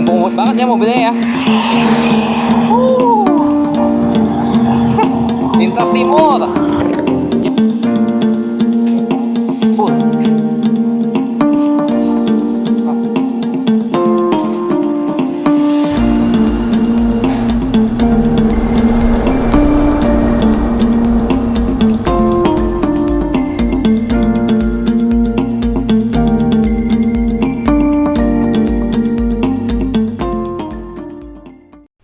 Bobot banget ya mobilnya ya. Lintas Timur. Full.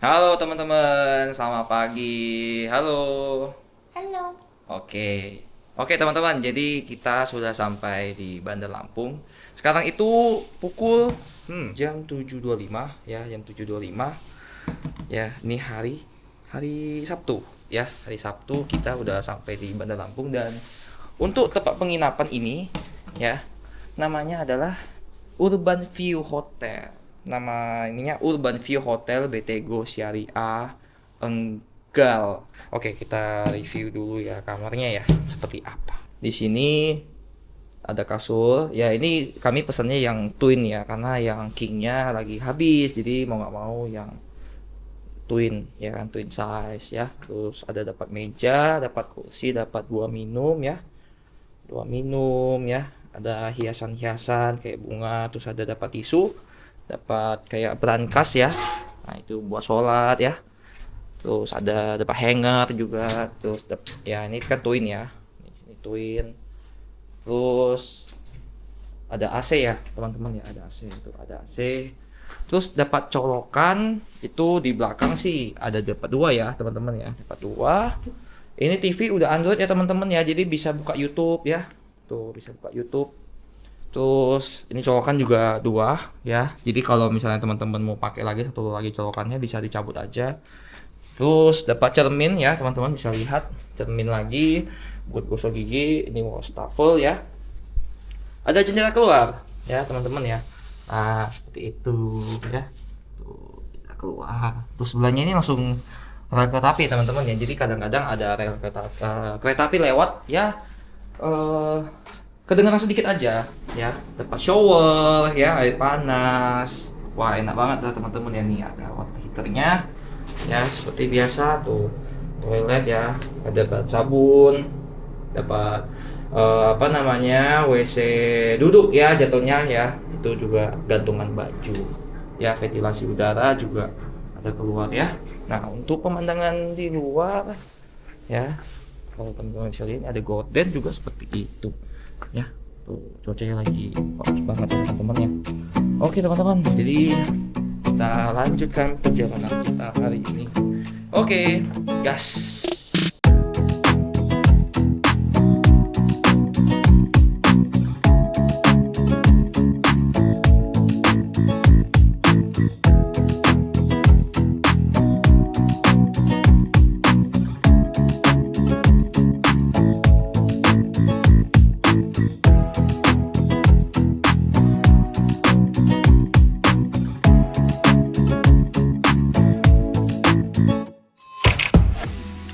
Halo teman-teman, selamat pagi. Halo. Halo. Oke teman-teman, jadi kita sudah sampai di Bandar Lampung. Sekarang itu pukul jam 7.25 ya, jam 7.25. Ya, ini hari Sabtu ya. Hari Sabtu kita udah sampai di Bandar Lampung, dan untuk tempat penginapan ini ya, namanya adalah Urban View Hotel. Nama ininya Urban View Hotel BTGO Syariah Enggal. Oke, kita review dulu ya kamarnya ya, seperti apa. Di sini ada kasur. Ya, ini kami pesannya yang twin ya, karena yang kingnya lagi habis. Jadi mau nggak mau yang twin ya kan, twin size ya. Terus ada dapat meja, dapat kursi, dapat dua minum ya. Dua minum ya. Ada hiasan-hiasan kayak bunga, terus ada dapat tisu, dapat kayak brankas ya. Nah, itu buat sholat ya. Terus ada dapat hanger juga. Terus ya ini kan twin ya. Ini twin. Terus ada AC ya, teman-teman ya, ada AC itu, ada AC. Terus dapat colokan itu di belakang sih ada dapat dua ya, teman-teman ya, dapat dua. Ini TV udah Android ya, teman-teman ya. Jadi bisa buka YouTube ya. Tuh, bisa buka YouTube. Terus ini colokan juga dua ya. Jadi kalau misalnya teman-teman mau pakai lagi satu lagi colokannya, bisa dicabut aja. Terus dapat cermin ya, teman-teman bisa lihat cermin lagi buat gosok gigi. Ini wastafel ya. Ada jendela keluar ya, teman-teman ya. Nah, seperti itu ya. Tuh, kita keluar. Terus sebelahnya ini langsung rel kereta api, teman-teman ya. Jadi kadang-kadang ada rel kereta api lewat ya. Kedengaran sedikit aja ya. Dapat shower ya, air panas. Wah, enak banget lah teman-teman ya. Nih ada water heaternya ya, seperti biasa. Tuh toilet ya, ada bath sabun, dapat WC duduk ya jatuhnya ya. Itu juga gantungan baju ya, ventilasi udara juga ada keluar ya. Nah, untuk pemandangan di luar ya, kalau teman-teman bisa lihat ada gorden juga seperti itu ya. Tuh cuacanya lagi bagus banget teman-teman ya. Oke teman-teman, jadi kita lanjutkan perjalanan kita hari ini. Oke, gas.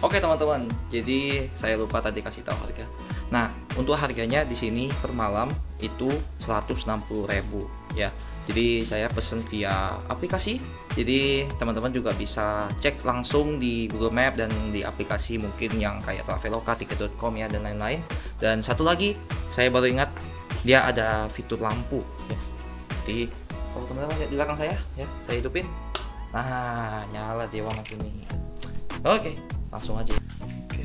Oke teman-teman, jadi saya lupa tadi kasih tahu harga. Nah, untuk harganya di sini per malam itu 160.000 ya. Jadi saya pesen via aplikasi. Jadi teman-teman juga bisa cek langsung di Google Map dan di aplikasi mungkin yang kayak Traveloka, Tiket.com ya, dan lain-lain. Dan satu lagi, saya baru ingat dia ada fitur lampu ya. Jadi kalau teman-teman lihat di belakang saya ya, saya hidupin. Nah, nyala dia warna kuning. Oke, langsung aja. Oke.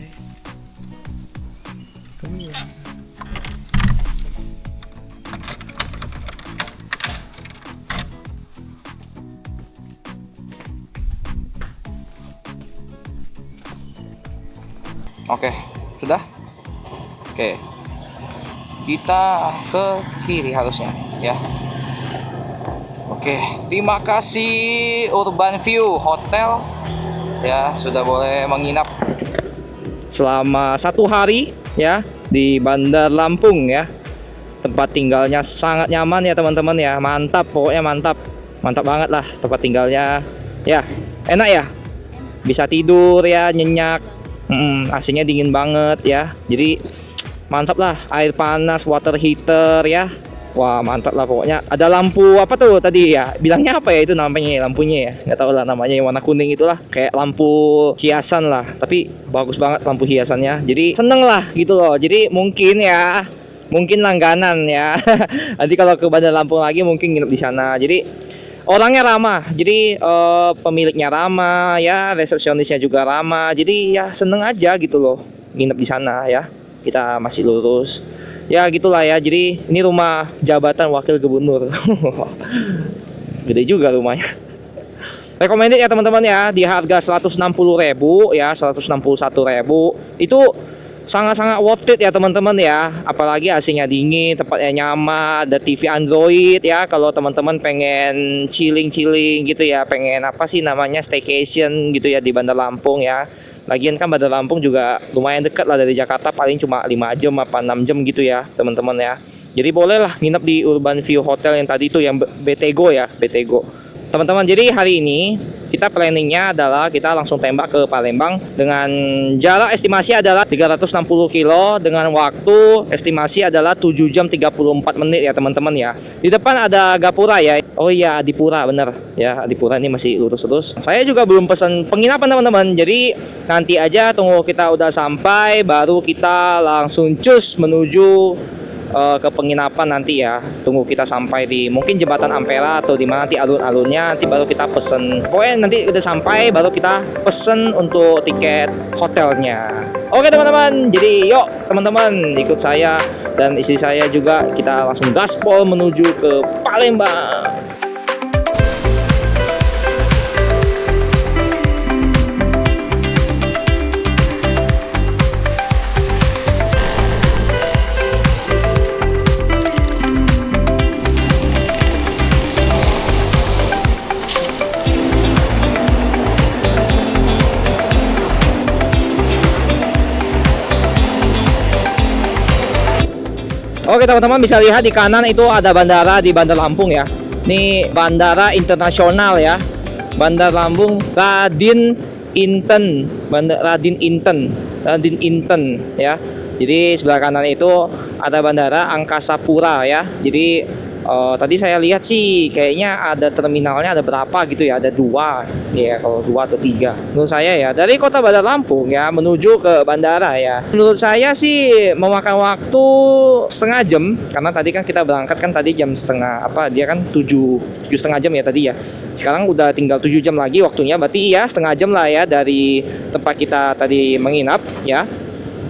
Oke, sudah. Oke, kita ke kiri harusnya ya. Oke, terima kasih Urban View Hotel ya, sudah boleh menginap selama 1 hari ya di Bandar Lampung ya. Tempat tinggalnya sangat nyaman ya teman-teman ya, mantap, pokoknya mantap banget lah tempat tinggalnya ya. Enak ya, bisa tidur ya, nyenyak. AC-nya dingin banget ya, jadi mantap lah. Air panas, water heater ya, Wah mantap lah pokoknya. Ada lampu apa tuh tadi ya? Bilangnya apa ya itu namanya lampunya ya? Nggak tahu lah namanya, yang warna kuning itulah. Kayak lampu hiasan lah. Tapi bagus banget lampu hiasannya. Jadi seneng lah gitu loh. Jadi mungkin ya, mungkin langganan ya. Nanti kalau ke Bandar Lampung lagi mungkin nginep di sana. Jadi orangnya ramah. Jadi pemiliknya ramah ya, resepsionisnya juga ramah. Jadi ya seneng aja gitu loh nginep di sana ya. Kita masih lurus. Ya gitulah ya. Jadi ini rumah jabatan wakil gubernur. Gede juga rumahnya. Recommended ya teman-teman ya, di harga 160.000 ya, 161.000. Itu sangat-sangat worth it ya teman-teman ya. Apalagi AC-nya dingin, tempatnya nyaman, ada TV Android ya. Kalau teman-teman pengen chilling-chilling gitu ya, pengen apa sih namanya, staycation gitu ya di Bandar Lampung ya. Lagian kan Bandar Lampung juga lumayan dekat lah dari Jakarta, paling cuma 5 jam apa 6 jam gitu ya teman-teman ya. Jadi bolehlah nginep di Urban View Hotel yang tadi itu, yang Betego ya, Betego. Teman-teman, jadi hari ini kita planningnya adalah kita langsung tembak ke Palembang dengan jarak estimasi adalah 360 kilo dengan waktu estimasi adalah 7 jam 34 menit ya teman-teman ya. Di depan ada Gapura ya. Oh iya, Adipura bener ya, Adipura ini masih lurus-lurus. Saya juga belum pesan penginapan teman-teman. Jadi nanti aja tunggu kita udah sampai baru kita langsung cus menuju ke penginapan nanti ya. Tunggu kita sampai di mungkin jembatan Ampera atau di mana nanti alun-alunnya, nanti baru kita pesen. Pokoknya nanti udah sampai baru kita pesen untuk tiket hotelnya. Oke teman-teman, jadi yuk teman-teman ikut saya dan istri saya juga, kita langsung gaspol menuju ke Palembang. Oke teman-teman, bisa lihat di kanan itu ada bandara di Bandar Lampung ya. Ini bandara internasional ya. Bandar Lampung Radin Inten, Radin Inten ya. Jadi sebelah kanan itu ada bandara Angkasa Pura ya. Jadi tadi saya lihat sih kayaknya ada terminalnya ada berapa gitu ya, ada 2 ya, kalau 2 atau 3 menurut saya ya, dari kota Bandar Lampung ya menuju ke bandara ya. Menurut saya sih memakan waktu setengah jam, karena tadi kan kita berangkat kan tadi jam setengah apa, dia kan 7,5 jam ya tadi ya. Sekarang udah tinggal 7 jam lagi waktunya, berarti ya setengah jam lah ya dari tempat kita tadi menginap ya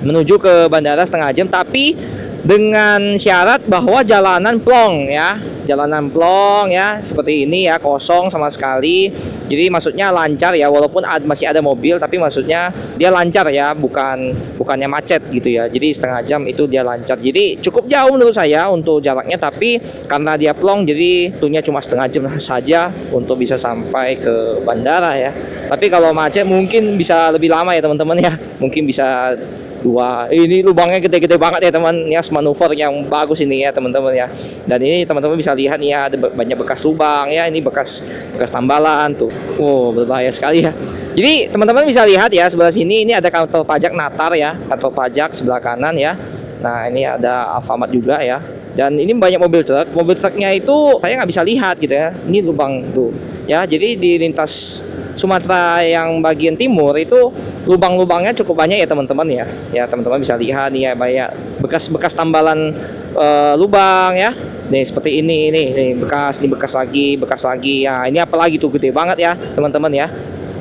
menuju ke bandara, setengah jam. Tapi dengan syarat bahwa jalanan plong ya, jalanan plong ya, seperti ini ya, kosong sama sekali. Jadi maksudnya lancar ya, walaupun masih ada mobil, tapi maksudnya dia lancar ya, bukannya macet gitu ya. Jadi setengah jam itu dia lancar. Jadi cukup jauh menurut saya untuk jaraknya, tapi karena dia plong jadi tuhnya cuma setengah jam saja untuk bisa sampai ke bandara ya. Tapi kalau macet mungkin bisa lebih lama ya teman-teman ya, mungkin bisa 2. Ini lubangnya gede-gede banget ya teman ya, manuver yang bagus ini ya teman-teman ya. Dan ini teman-teman bisa lihat nih ya, ada banyak bekas lubang ya, ini bekas tambalan tuh. Wow, berbahaya sekali ya. Jadi teman-teman bisa lihat ya, sebelah sini ini ada kantor pajak Natar ya, kantor pajak sebelah kanan ya. Nah ini ada Alfamart juga ya. Dan ini banyak mobil truknya itu saya nggak bisa lihat gitu ya. Ini lubang tuh ya. Jadi di lintas Sumatera yang bagian timur itu lubang-lubangnya cukup banyak ya teman-teman ya. Ya teman-teman bisa lihat nih ya, banyak bekas-bekas tambalan lubang ya. Nih seperti ini nih bekas lagi ya. Ini apalagi tuh gede banget ya teman-teman ya.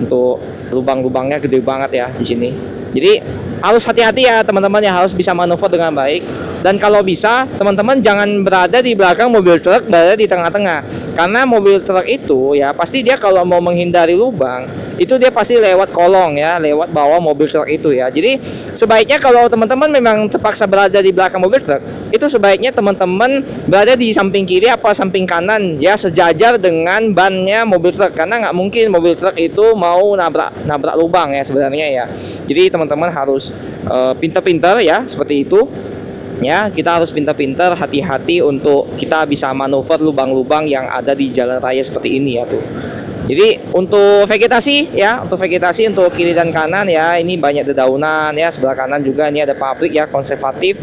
Untuk lubang-lubangnya gede banget ya di sini. Jadi harus hati-hati ya teman-teman ya, harus bisa manuver dengan baik. Dan kalau bisa teman-teman jangan berada di belakang mobil truk, berada di tengah-tengah. Karena mobil truk itu ya pasti dia kalau mau menghindari lubang itu dia pasti lewat kolong ya, lewat bawah mobil truk itu ya. Jadi sebaiknya kalau teman-teman memang terpaksa berada di belakang mobil truk, itu sebaiknya teman-teman berada di samping kiri apa samping kanan ya, sejajar dengan bannya mobil truk. Karena nggak mungkin mobil truk itu mau nabrak lubang ya sebenarnya ya. Jadi teman-teman harus pintar-pintar ya seperti itu. Ya, kita harus pintar-pintar, hati-hati untuk kita bisa manuver lubang-lubang yang ada di jalan raya seperti ini ya tuh. Jadi untuk vegetasi ya, untuk kiri dan kanan ya, ini banyak dedaunan ya. Sebelah kanan juga ini ada pabrik ya, konservatif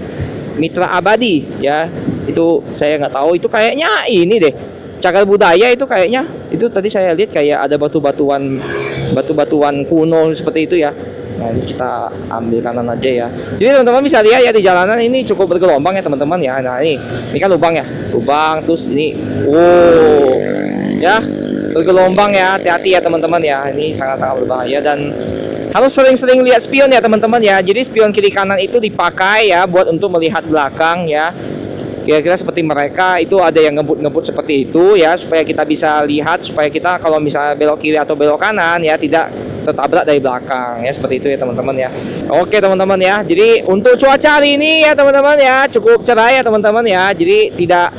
Mitra Abadi ya. Itu saya nggak tahu, itu kayaknya ini deh, cagar budaya itu kayaknya. Itu tadi saya lihat kayak ada batu-batuan kuno seperti itu ya. Nah, ini kita ambil kanan aja ya. Jadi teman-teman bisa lihat ya, di jalanan ini cukup bergelombang ya teman-teman ya. Nah, ini kan lubang ya. Lubang, terus ini ya, bergelombang ya. Hati-hati ya teman-teman ya. Ini sangat-sangat berbahaya dan harus sering-sering lihat spion ya teman-teman ya. Jadi spion kiri kanan itu dipakai ya buat untuk melihat belakang ya. Kira-kira seperti mereka itu ada yang ngebut-ngebut seperti itu ya, supaya kita bisa lihat, supaya kita kalau misalnya belok kiri atau belok kanan ya tidak tertabrak dari belakang ya, seperti itu ya teman-teman ya. Oke teman-teman ya, jadi untuk cuaca hari ini ya teman-teman ya cukup cerah ya teman-teman ya. Jadi tidak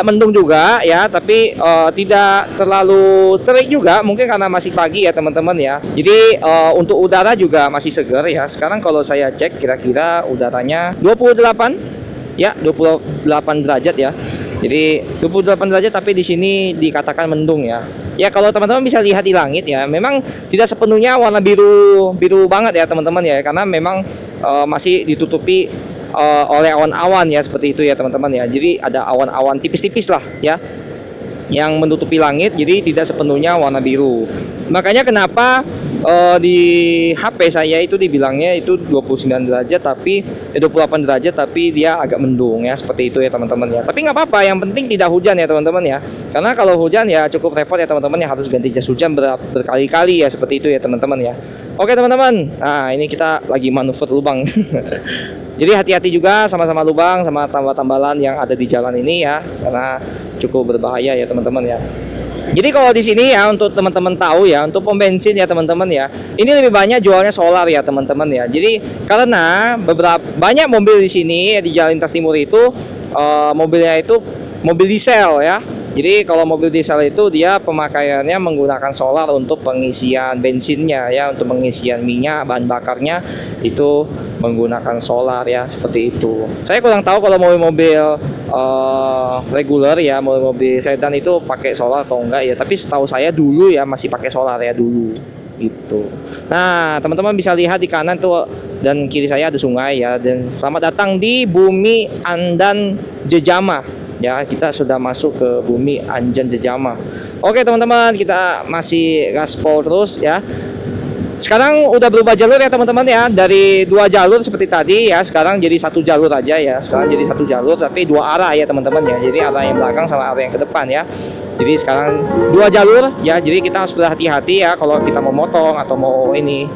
mendung juga ya, tapi tidak terlalu terik juga, mungkin karena masih pagi ya teman-teman ya. Jadi untuk udara juga masih segar ya. Sekarang kalau saya cek kira-kira udaranya 28 ya, 28 derajat ya. Jadi 28 derajat, tapi di sini dikatakan mendung ya. Ya kalau teman-teman bisa lihat di langit ya, memang tidak sepenuhnya warna biru banget ya teman-teman ya, karena memang masih ditutupi oleh awan-awan ya, seperti itu ya teman-teman ya. Jadi ada awan-awan tipis-tipis lah ya yang menutupi langit, jadi tidak sepenuhnya warna biru. Makanya kenapa di HP saya itu dibilangnya itu 29 derajat tapi 28 derajat tapi dia agak mendung ya, seperti itu ya teman-teman ya. Tapi nggak apa-apa, yang penting tidak hujan ya teman-teman ya. Karena kalau hujan ya cukup repot ya teman-teman ya, harus ganti jas hujan berkali-kali ya, seperti itu ya teman-teman ya. Oke teman-teman, nah ini kita lagi manuver lubang. Jadi hati-hati juga sama-sama lubang sama tambal-tambalan yang ada di jalan ini ya, karena cukup berbahaya ya teman-teman ya. Jadi kalau di sini ya, untuk teman-teman tahu ya, untuk pom bensin ya teman-teman ya, ini lebih banyak jualnya solar ya teman-teman ya. Jadi karena banyak mobil di sini ya, di Jalan Lintas Timur itu mobilnya itu mobil diesel ya. Jadi kalau mobil diesel itu dia pemakaiannya menggunakan solar untuk pengisian bensinnya ya, untuk pengisian minyak bahan bakarnya itu menggunakan solar ya, seperti itu. Saya kurang tahu kalau mobil-mobil reguler ya, mobil sedan itu pakai solar atau enggak ya, tapi setahu saya dulu ya masih pakai solar ya dulu gitu. Nah teman-teman bisa lihat di kanan tuh dan kiri saya ada sungai ya, dan selamat datang di Bumi Andan Jejama ya. Kita sudah masuk ke Bumi Anjan Jejama. Oke teman-teman, kita masih gaspol terus ya. Sekarang udah berubah jalur ya teman-teman ya, dari 2 jalur seperti tadi ya, sekarang jadi 1 jalur aja ya. Sekarang jadi 1 jalur tapi 2 arah ya teman-teman ya. Jadi arah yang belakang sama arah yang ke depan ya. Jadi sekarang 2 jalur ya, jadi kita harus berhati-hati ya kalau kita mau motong atau mau ini.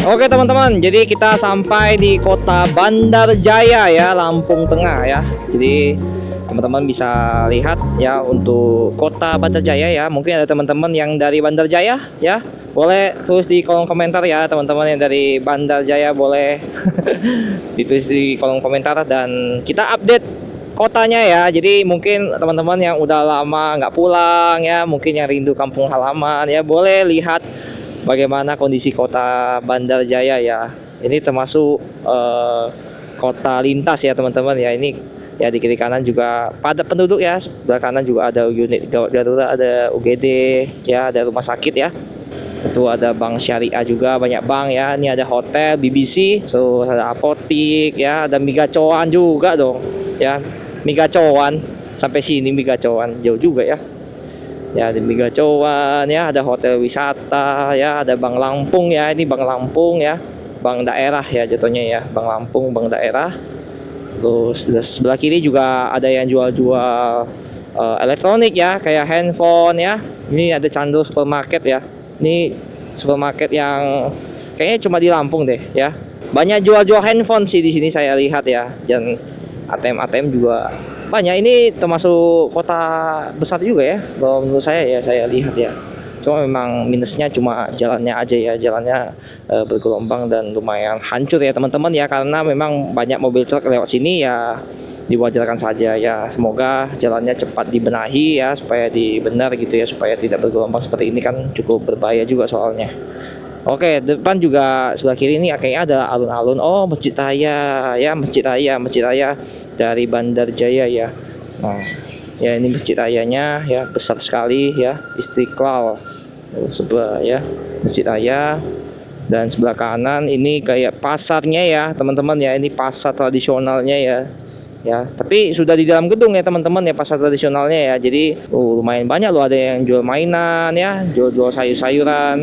Oke teman-teman, jadi kita sampai di kota Bandar Jaya ya, Lampung Tengah ya. Jadi teman-teman bisa lihat ya untuk kota Bandar Jaya ya. Mungkin ada teman-teman yang dari Bandar Jaya ya, boleh tulis di kolom komentar ya. Teman-teman yang dari Bandar Jaya boleh ditulis di kolom komentar, dan kita update kotanya ya. Jadi mungkin teman-teman yang udah lama nggak pulang ya, mungkin yang rindu kampung halaman ya, boleh lihat bagaimana kondisi kota Bandar Jaya ya. Ini termasuk kota lintas ya teman-teman ya. Ini ya di kiri kanan juga padat penduduk ya. Sebelah kanan juga ada unit gawat darurat, ada UGD ya, ada rumah sakit ya. Itu ada bank syariah juga, banyak bank ya. Ini ada hotel BBC, so ada apotik ya, ada Migacoan juga dong ya. Migacoan sampai sini, Migacoan jauh juga ya. Ya di Migacoan ya, ada hotel wisata ya, ada Bank Lampung ya. Ini Bank Lampung ya, bank daerah ya jatuhnya ya, Bank Lampung, bank daerah. Terus sebelah kiri juga ada yang jual-jual elektronik ya, kayak handphone ya. Ini ada Candro Supermarket ya. Ini supermarket yang kayaknya cuma di Lampung deh ya. Banyak jual-jual handphone sih di sini saya lihat ya, dan ATM juga banyak. Ini termasuk kota besar juga ya kalau menurut saya ya, saya lihat ya Cuma memang minusnya cuma jalannya aja ya, jalannya bergelombang dan lumayan hancur ya teman-teman ya, karena memang banyak mobil truk lewat sini ya, diwajarkan saja ya. Semoga jalannya cepat dibenahi ya, supaya dibenar gitu ya, supaya tidak bergelombang seperti ini kan cukup berbahaya juga soalnya. Oke, depan juga sebelah kiri ini kayaknya ada alun-alun. Oh, Masjid Raya ya, Masjid Raya dari Bandar Jaya ya. Nah, ya ini Masjid Rayanya ya, besar sekali ya, Istiqlal. Sebelah ya, Masjid Raya. Dan sebelah kanan ini kayak pasarnya ya, teman-teman ya. Ini pasar tradisionalnya ya. Ya, tapi sudah di dalam gedung ya teman-teman ya, pasar tradisionalnya ya. Jadi lumayan banyak loh, ada yang jual mainan ya, jual-jual sayur-sayuran.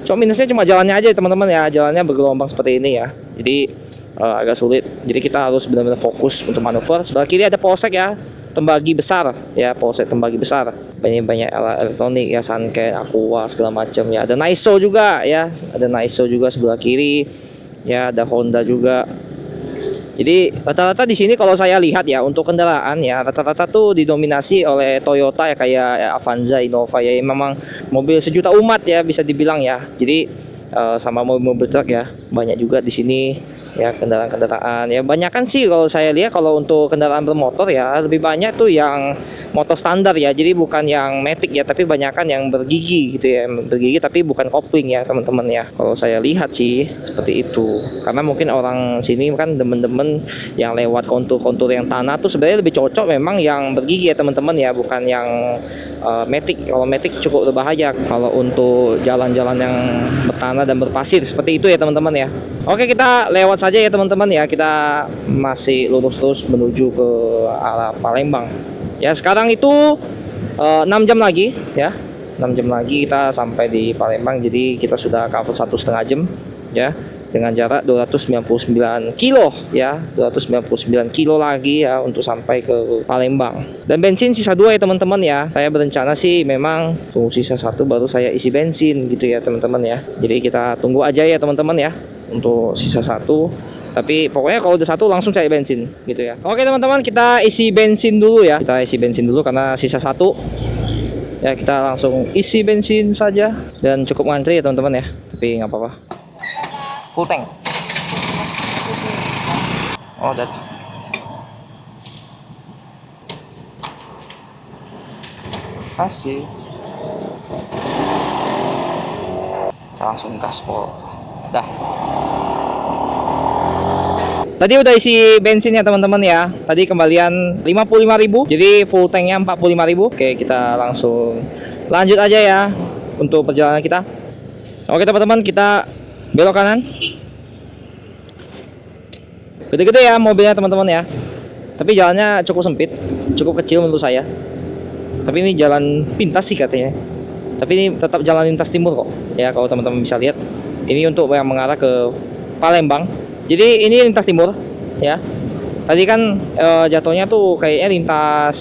Cuma minusnya cuma jalannya aja teman-teman ya, jalannya bergelombang seperti ini ya. Jadi agak sulit. Jadi kita harus benar-benar fokus untuk manuver. Sebelah kiri ada polsek ya, Tembagi Besar ya, polsek Tembagi Besar. Banyak elektronik ya, Sunken, Aqua segala macam ya. Ada Naiso juga ya, ada Naiso juga sebelah kiri. Ya, ada Honda juga. Jadi rata-rata di sini kalau saya lihat ya, untuk kendaraan ya rata-rata tuh didominasi oleh Toyota ya, kayak Avanza, Innova ya, memang mobil sejuta umat ya bisa dibilang ya. Jadi sama mobil truk ya banyak juga di sini ya, kendaraan-kendaraan ya. Banyak kan sih kalau saya lihat, kalau untuk kendaraan bermotor ya lebih banyak tuh yang motor standar ya, jadi bukan yang matic ya, tapi banyakan yang bergigi gitu ya, bergigi tapi bukan kopling ya teman-teman ya. Kalau saya lihat sih seperti itu, karena mungkin orang sini kan demen-demen yang lewat kontur-kontur yang tanah tuh sebenarnya lebih cocok memang yang bergigi ya teman-teman ya, bukan yang matic. Kalau matic cukup berbahaya kalau untuk jalan-jalan yang bertanah dan berpasir seperti itu ya teman-teman ya. Oke, kita lewat saja ya teman-teman ya, kita masih lurus terus menuju ke arah Palembang. Ya, sekarang itu 6 jam lagi ya, 6 jam lagi kita sampai di Palembang. Jadi kita sudah cover 1,5 jam ya, dengan jarak 299 kilo ya, 299 kilo lagi ya untuk sampai ke Palembang. Dan bensin sisa 2 ya teman-teman ya. Saya berencana sih memang tunggu sisa 1 baru saya isi bensin gitu ya teman-teman ya. Jadi kita tunggu aja ya teman-teman ya untuk sisa 1. Tapi pokoknya kalau udah 1 langsung cari bensin gitu ya. Oke teman-teman, kita isi bensin dulu ya. Kita isi bensin dulu karena sisa 1. Ya, kita langsung isi bensin saja. Dan cukup ngantri ya teman-teman ya, tapi nggak apa-apa. Full tank. Oh, udah. Kasih. Kita langsung gaspol. Dah. Tadi udah isi bensin ya teman-teman ya. Tadi kembalian 55.000. Jadi full tanknya 45.000. Oke, kita langsung lanjut aja ya untuk perjalanan kita. Oke teman-teman, kita belok kanan. Gede-gede ya mobilnya teman-teman ya. Tapi jalannya cukup sempit, cukup kecil menurut saya. Tapi ini jalan pintas sih katanya. Tapi ini tetap jalan lintas timur kok. Ya, kalau teman-teman bisa lihat. Ini untuk yang mengarah ke Palembang. Jadi ini lintas timur ya. Tadi kan jatuhnya tuh kayaknya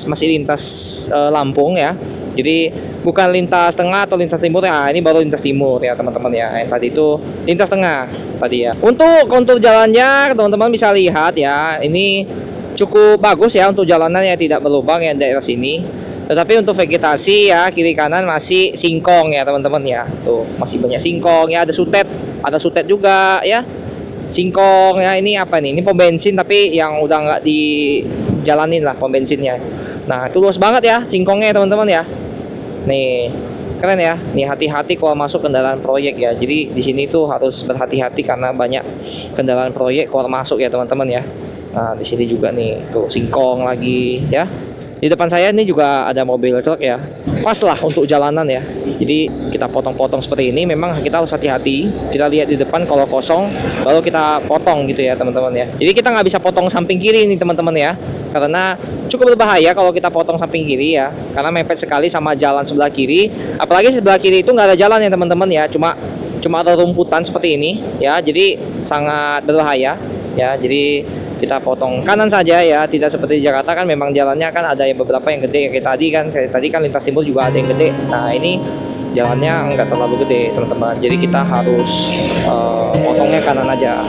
masih lintas Lampung ya. Jadi bukan lintas tengah atau lintas timur ya. Ini baru lintas timur ya teman-teman ya. Yang tadi itu lintas tengah tadi ya. Untuk kontur jalannya teman-teman bisa lihat ya. Ini cukup bagus ya untuk jalanannya, tidak berlubang ya daerah sini. Tetapi untuk vegetasi ya kiri kanan masih singkong ya teman-teman ya. Tuh masih banyak singkong ya. Ada sutet juga ya. Singkong ya. Ini apa nih? Ini pom bensin tapi yang udah nggak dijalanin lah pom bensinnya. Nah itu luas banget ya singkongnya teman-teman ya. Nih keren ya. Nih hati-hati kalau masuk kendaraan proyek ya. Jadi di sini tuh harus berhati-hati karena banyak kendaraan proyek kalau masuk ya teman-teman ya. Nah di sini juga nih tuh singkong lagi ya. Di depan saya ini juga ada mobil truk ya. Pas lah untuk jalanan ya. Jadi kita potong-potong seperti ini. Memang kita harus hati-hati. Kita lihat di depan kalau kosong baru kita potong gitu ya teman-teman ya. Jadi kita nggak bisa potong samping kiri nih teman-teman ya. Karena cukup berbahaya kalau kita potong samping kiri ya. Karena mepet sekali sama jalan sebelah kiri. Apalagi sebelah kiri itu nggak ada jalan ya teman-teman ya. Cuma ada rumputan seperti ini ya. Jadi sangat berbahaya ya. Jadi kita potong kanan saja ya, tidak seperti di Jakarta kan memang jalannya kan ada yang beberapa yang gede kayak tadi kan lintas timur juga ada yang gede. Nah ini jalannya nggak terlalu gede teman-teman, jadi kita harus potongnya kanan aja.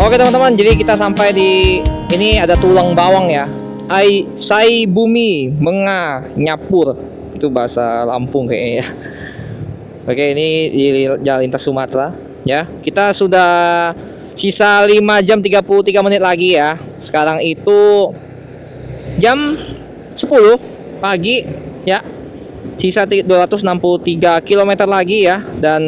Oke teman-teman, jadi kita sampai di ini ada tulang bawang ya. Sai bumi menga nyapur. Itu bahasa Lampung kayaknya ya. Oke, ini di Jalan Lintas Sumatera ya. Kita sudah sisa 5 jam 33 menit lagi ya. Sekarang itu jam 10 pagi ya. Sisa 263 km lagi ya, dan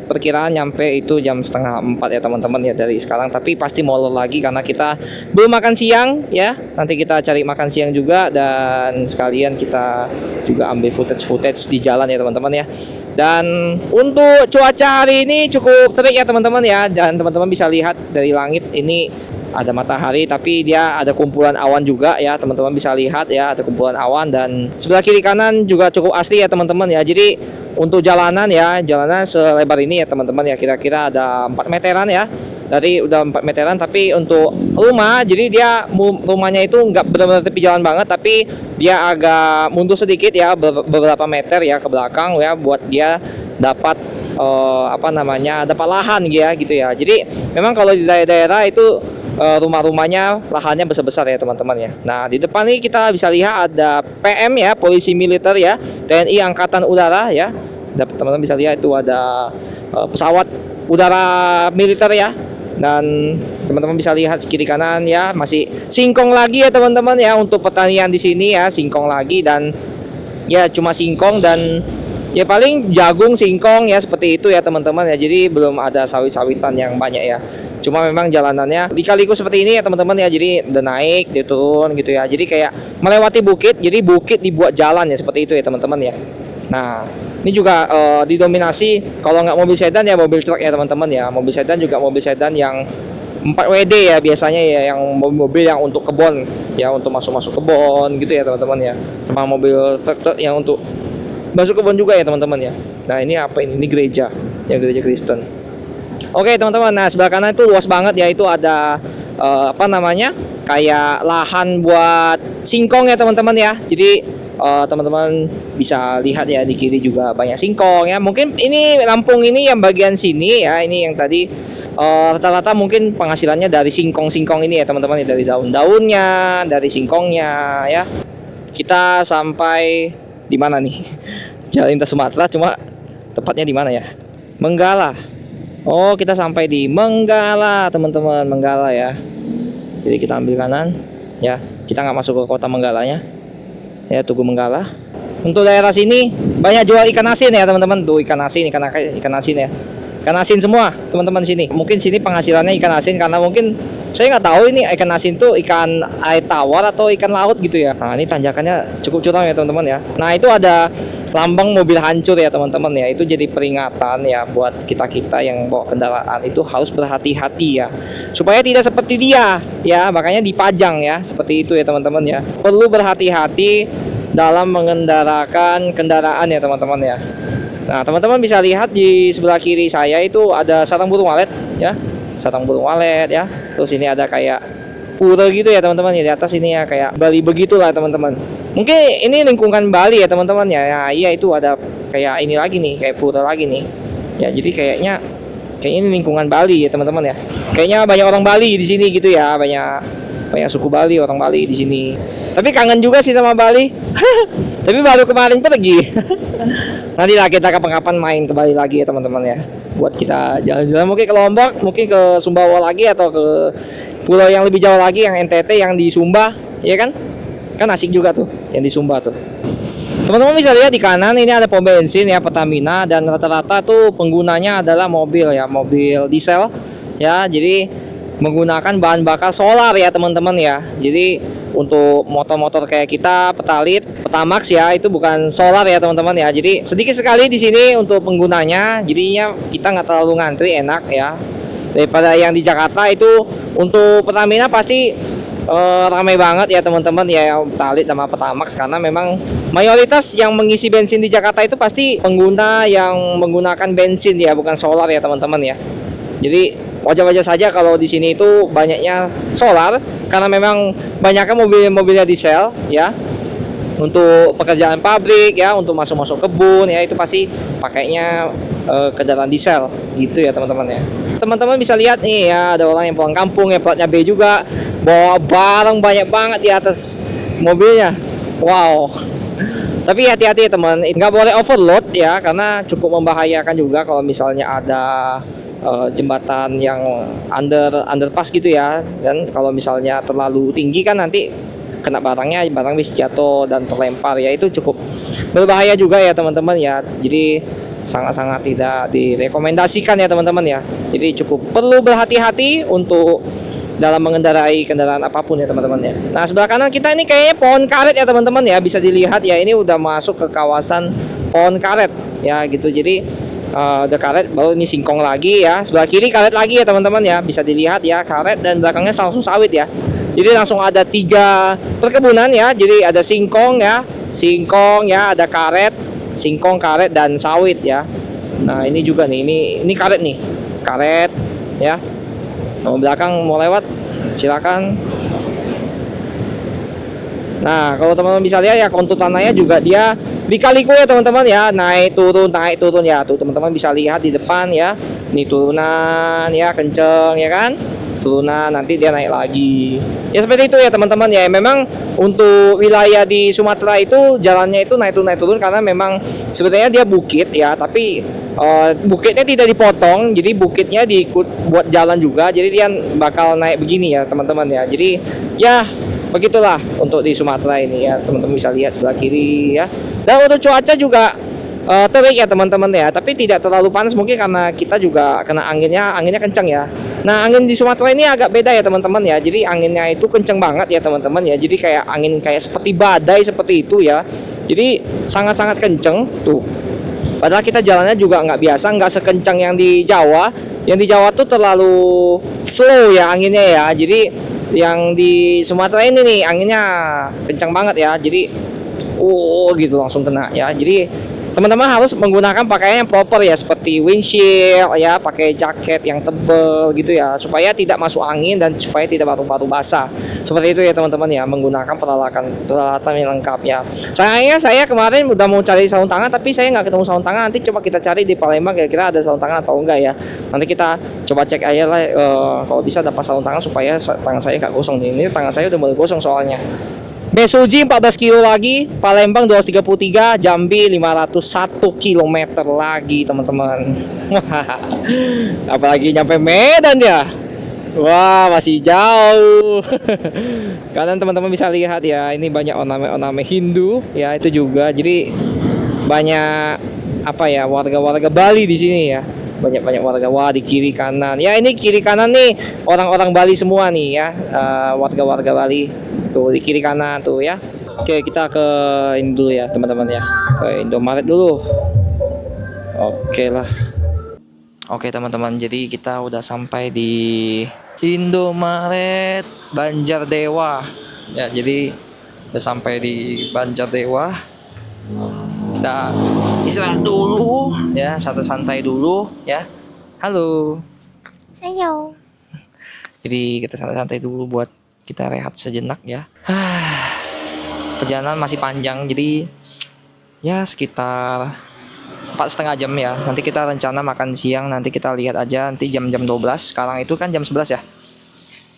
perkiraan nyampe itu jam setengah 4 ya teman-teman ya dari sekarang. Tapi pasti molor lagi karena kita belum makan siang ya. Nanti kita cari makan siang juga, dan sekalian kita juga ambil footage di jalan ya teman-teman ya. Dan untuk cuaca hari ini cukup terik ya teman-teman ya, dan teman-teman bisa lihat dari langit ini ada matahari, tapi dia ada kumpulan awan juga ya, teman-teman bisa lihat ya, ada kumpulan awan. Dan sebelah kiri kanan juga cukup asli ya teman-teman ya. Jadi untuk jalanan ya, jalanan selebar ini ya teman-teman ya, kira-kira ada 4 meteran ya, dari udah 4 meteran. Tapi untuk rumah, jadi dia rumahnya itu nggak benar-benar tepi jalan banget, tapi dia agak mundur sedikit ya, beberapa meter ya ke belakang ya, buat dia dapat dapat lahan ya gitu ya. Jadi memang kalau di daerah-daerah itu rumah-rumahnya lahannya besar-besar ya teman-teman ya. Nah, di depan ini kita bisa lihat ada PM ya, polisi militer ya, TNI Angkatan Udara ya. Teman-teman bisa lihat itu ada pesawat udara militer ya. Dan teman-teman bisa lihat kiri kanan ya, masih singkong lagi ya teman-teman ya, untuk pertanian di sini ya, singkong lagi. Dan ya cuma singkong dan ya paling jagung, singkong ya, seperti itu ya teman-teman ya. Jadi belum ada sawit-sawitan yang banyak ya. Cuma memang jalanannya lika-liku seperti ini ya teman-teman ya. Jadi udah naik, dia turun gitu ya. Jadi kayak melewati bukit. Jadi bukit dibuat jalan ya, seperti itu ya teman-teman ya. Nah, ini juga didominasi kalau nggak mobil sedan ya mobil truk ya teman-teman ya. Mobil sedan juga mobil sedan yang 4WD ya biasanya ya, yang mobil-mobil yang untuk kebun ya, untuk masuk-masuk kebun gitu ya teman-teman ya. Sama mobil truk yang untuk masuk kebun juga ya teman-teman ya. Nah, ini apa ini? Ini gereja ya, gereja Kristen. Oke teman-teman, nah sebelah kanan itu luas banget ya, itu ada kayak lahan buat singkong ya teman-teman ya. Jadi teman-teman bisa lihat ya, di kiri juga banyak singkong ya. Mungkin ini Lampung ini yang bagian sini ya, ini yang tadi rata-rata mungkin penghasilannya dari singkong-singkong ini ya teman-teman ya, dari daun-daunnya, dari singkongnya ya. Kita sampai di mana nih? Jalan Lintas Sumatera, cuma tepatnya di mana ya? Menggala. Oh, kita sampai di Menggala teman-teman, Menggala ya. Jadi kita ambil kanan ya, kita nggak masuk ke kota Menggalanya ya, Tugu Menggala. Untuk daerah sini banyak jual ikan asin ya teman-teman. Tuh ikan asin ya, ikan asin semua teman-teman sini. Mungkin sini penghasilannya ikan asin, karena mungkin saya nggak tahu ini ikan asin tuh ikan air tawar atau ikan laut gitu ya. Nah, ini tanjakannya cukup curam ya teman-teman ya. Nah, itu ada lambang mobil hancur ya teman-teman ya. Itu jadi peringatan ya buat kita-kita yang bawa kendaraan itu harus berhati-hati ya, supaya tidak seperti dia ya. Makanya dipajang ya, seperti itu ya teman-teman ya. Perlu berhati-hati dalam mengendarakan kendaraan ya teman-teman ya. Nah, teman-teman bisa lihat di sebelah kiri saya itu ada sarang burung walet ya, sarang burung walet ya. Terus ini ada kayak pura gitu ya teman-teman ya, di atas ini ya, kayak Bali begitulah teman-teman. Mungkin ini lingkungan Bali ya teman-teman ya. Ya iya, itu ada kayak ini lagi nih, kayak pura lagi nih ya. Jadi kayaknya ini lingkungan Bali ya teman-teman ya. Kayaknya banyak orang Bali di sini gitu ya, banyak suku Bali, orang Bali di sini. Tapi kangen juga sih sama Bali. Tapi baru kemarin pergi. Nanti lah kita kapan-kapan main ke Bali lagi ya teman-teman ya. Buat kita jalan-jalan mungkin ke Lombok, mungkin ke Sumbawa lagi, atau ke pulau yang lebih jauh lagi, yang NTT, yang di Sumba, ya kan? Kan asik juga tuh yang di Sumba tuh. Teman-teman bisa lihat di kanan ini ada pom bensin ya, Pertamina, dan rata-rata tuh penggunanya adalah mobil ya, mobil diesel ya. Jadi menggunakan bahan bakar solar ya teman-teman ya. Jadi untuk motor-motor kayak kita, Pertalite, Pertamax ya, itu bukan solar ya teman-teman ya. Jadi sedikit sekali di sini untuk penggunanya, jadinya kita nggak terlalu ngantri, enak ya. Daripada yang di Jakarta itu untuk Pertamina pasti ramai banget ya teman-teman ya, yang Pertalite sama Pertamax, karena memang mayoritas yang mengisi bensin di Jakarta itu pasti pengguna yang menggunakan bensin ya, bukan solar ya teman-teman ya. Jadi wajar-wajar saja kalau di sini itu banyaknya solar, karena memang banyaknya mobil-mobilnya diesel ya. Untuk pekerjaan pabrik ya, untuk masuk-masuk kebun ya, itu pasti pakainya kendaraan diesel gitu ya teman-teman ya. teman-teman bisa lihat nih ya, ada orang yang pulang kampung ya, platnya B juga, bawa barang banyak banget di atas mobilnya. Wow. Tapi hati-hati ya teman, nggak boleh overload ya, karena cukup membahayakan juga kalau misalnya ada jembatan yang underpass gitu ya. Dan kalau misalnya terlalu tinggi kan nanti kena barang bisa jatuh dan terlempar ya, itu cukup berbahaya juga ya teman-teman ya. Jadi sangat-sangat tidak direkomendasikan ya teman-teman ya. Jadi cukup perlu berhati-hati untuk dalam mengendarai kendaraan apapun ya teman-teman ya. Nah, sebelah kanan kita ini kayaknya pohon karet ya teman-teman ya, bisa dilihat ya, ini udah masuk ke kawasan pohon karet ya gitu. Jadi udah karet, baru ini singkong lagi ya, sebelah kiri karet lagi ya teman-teman ya, bisa dilihat ya karet, dan belakangnya langsung sawit ya. Jadi langsung ada 3 perkebunan ya. Jadi ada singkong ya, ada karet, singkong, karet, dan sawit ya. Nah ini juga nih, ini karet nih, karet ya. Nah, belakang mau lewat silakan. Nah kalau teman-teman bisa lihat ya, kontur tanahnya juga dia lika-liku ya teman-teman ya, naik turun ya. Tuh teman-teman bisa lihat di depan ya, ini turunan ya, kenceng ya kan, turunan, nanti dia naik lagi ya, seperti itu ya teman-teman ya. Memang untuk wilayah di Sumatera itu jalannya itu naik turun karena memang sebenarnya dia bukit ya, tapi bukitnya tidak dipotong, jadi bukitnya diikut buat jalan juga, jadi dia bakal naik begini ya teman-teman ya. Jadi ya begitulah untuk di Sumatera ini ya, teman-teman bisa lihat sebelah kiri ya. Dan untuk cuaca juga terik ya teman-teman ya, tapi tidak terlalu panas, mungkin karena kita juga kena anginnya kencang ya. Nah angin di Sumatera ini agak beda ya teman-teman ya, jadi anginnya itu kencang banget ya teman-teman ya, jadi kayak angin kayak seperti badai seperti itu ya, jadi sangat-sangat kencang tuh. Padahal kita jalannya juga nggak biasa, nggak sekencang yang di Jawa. Yang di Jawa tuh terlalu slow ya anginnya ya, jadi yang di Sumatera ini nih anginnya kencang banget ya, jadi gitu langsung kena ya. Jadi teman-teman harus menggunakan pakaian yang proper ya, seperti windshield ya, pakai jaket yang tebal gitu ya, supaya tidak masuk angin dan supaya tidak batu-batu basah. Seperti itu ya teman-teman ya, menggunakan peralatan yang lengkap ya. Sayangnya saya kemarin udah mau cari sarung tangan, tapi saya nggak ketemu sarung tangan. Nanti coba kita cari di Palembang kira-kira ada sarung tangan atau enggak ya. Nanti kita coba cek aja lah kalau bisa dapat sarung tangan supaya tangan saya nggak gosong nih. Ini tangan saya udah mulai gosong soalnya. Mesuji 14 kilo lagi, Palembang 233, Jambi 501 km lagi teman-teman. Apalagi nyampe Medan ya. Wah masih jauh. Kalian teman-teman bisa lihat ya, ini banyak ornamen-ornamen Hindu ya, itu juga. Jadi banyak apa ya, warga-warga Bali di sini ya. Banyak warga. Wah di kiri kanan. Ya ini kiri kanan nih orang-orang Bali semua nih ya, warga-warga Bali. Tuh di kiri kanan tuh ya. Oke kita ke ini dulu ya teman-teman ya, ke Indomaret dulu. Oke lah. Oke teman-teman, jadi kita udah sampai di Indomaret Banjardewa ya. Jadi udah sampai di Banjardewa. Kita istirahat dulu ya, santai dulu ya. Halo. Jadi kita santai dulu buat kita rehat sejenak ya. Perjalanan masih panjang, jadi ya sekitar 4,5 jam ya. Nanti kita rencana makan siang, nanti kita lihat aja nanti jam-jam 12. Sekarang itu kan jam 11 ya.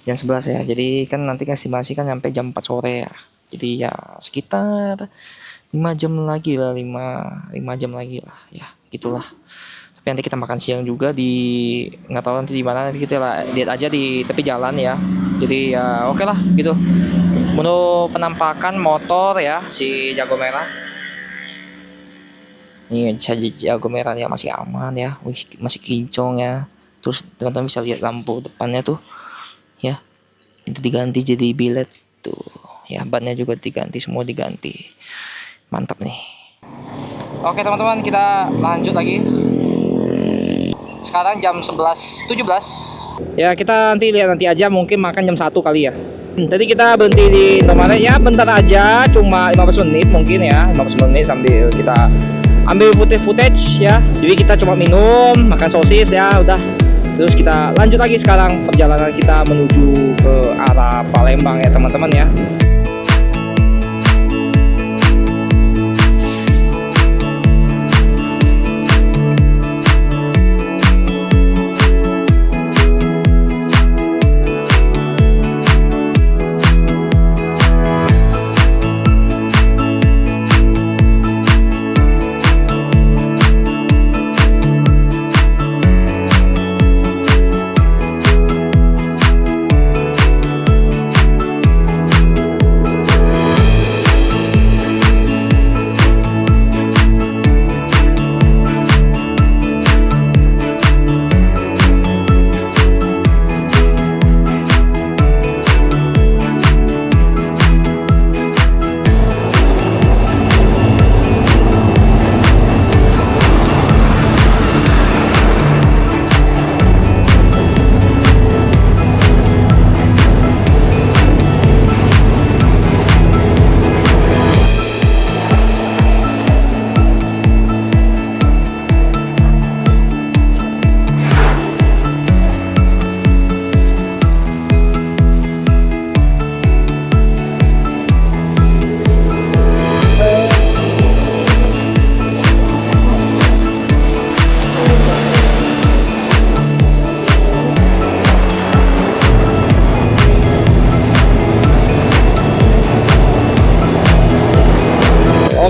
Jam 11 ya. Jadi kan nanti estimasi kan sampai jam 4 sore ya. Jadi ya sekitar 5 jam lagi lah, 5 jam lagi lah ya, gitulah. Tapi nanti kita makan siang juga di, nggak tahu nanti di mana, nanti kita lihat aja di tepi jalan ya. Jadi ya oke lah gitu. Menurut penampakan motor ya si Jago Merah. Ini Jago Merah ya masih aman ya. Wih, masih kincong ya. Terus teman-teman bisa lihat lampu depannya tuh ya. Itu diganti jadi biled tuh. Ya, bannya juga diganti, semua diganti. Mantap nih. Oke teman-teman, kita lanjut lagi. Sekarang jam 11.17. Ya kita nanti lihat nanti aja, mungkin makan jam 1 kali ya. Tadi kita berhenti di Indomaret ya, bentar aja, cuma 15 menit mungkin ya, 15 menit sambil kita ambil footage ya. Jadi kita cuma minum, makan sosis ya, udah. Terus kita lanjut lagi sekarang perjalanan kita menuju ke arah Palembang ya teman-teman ya.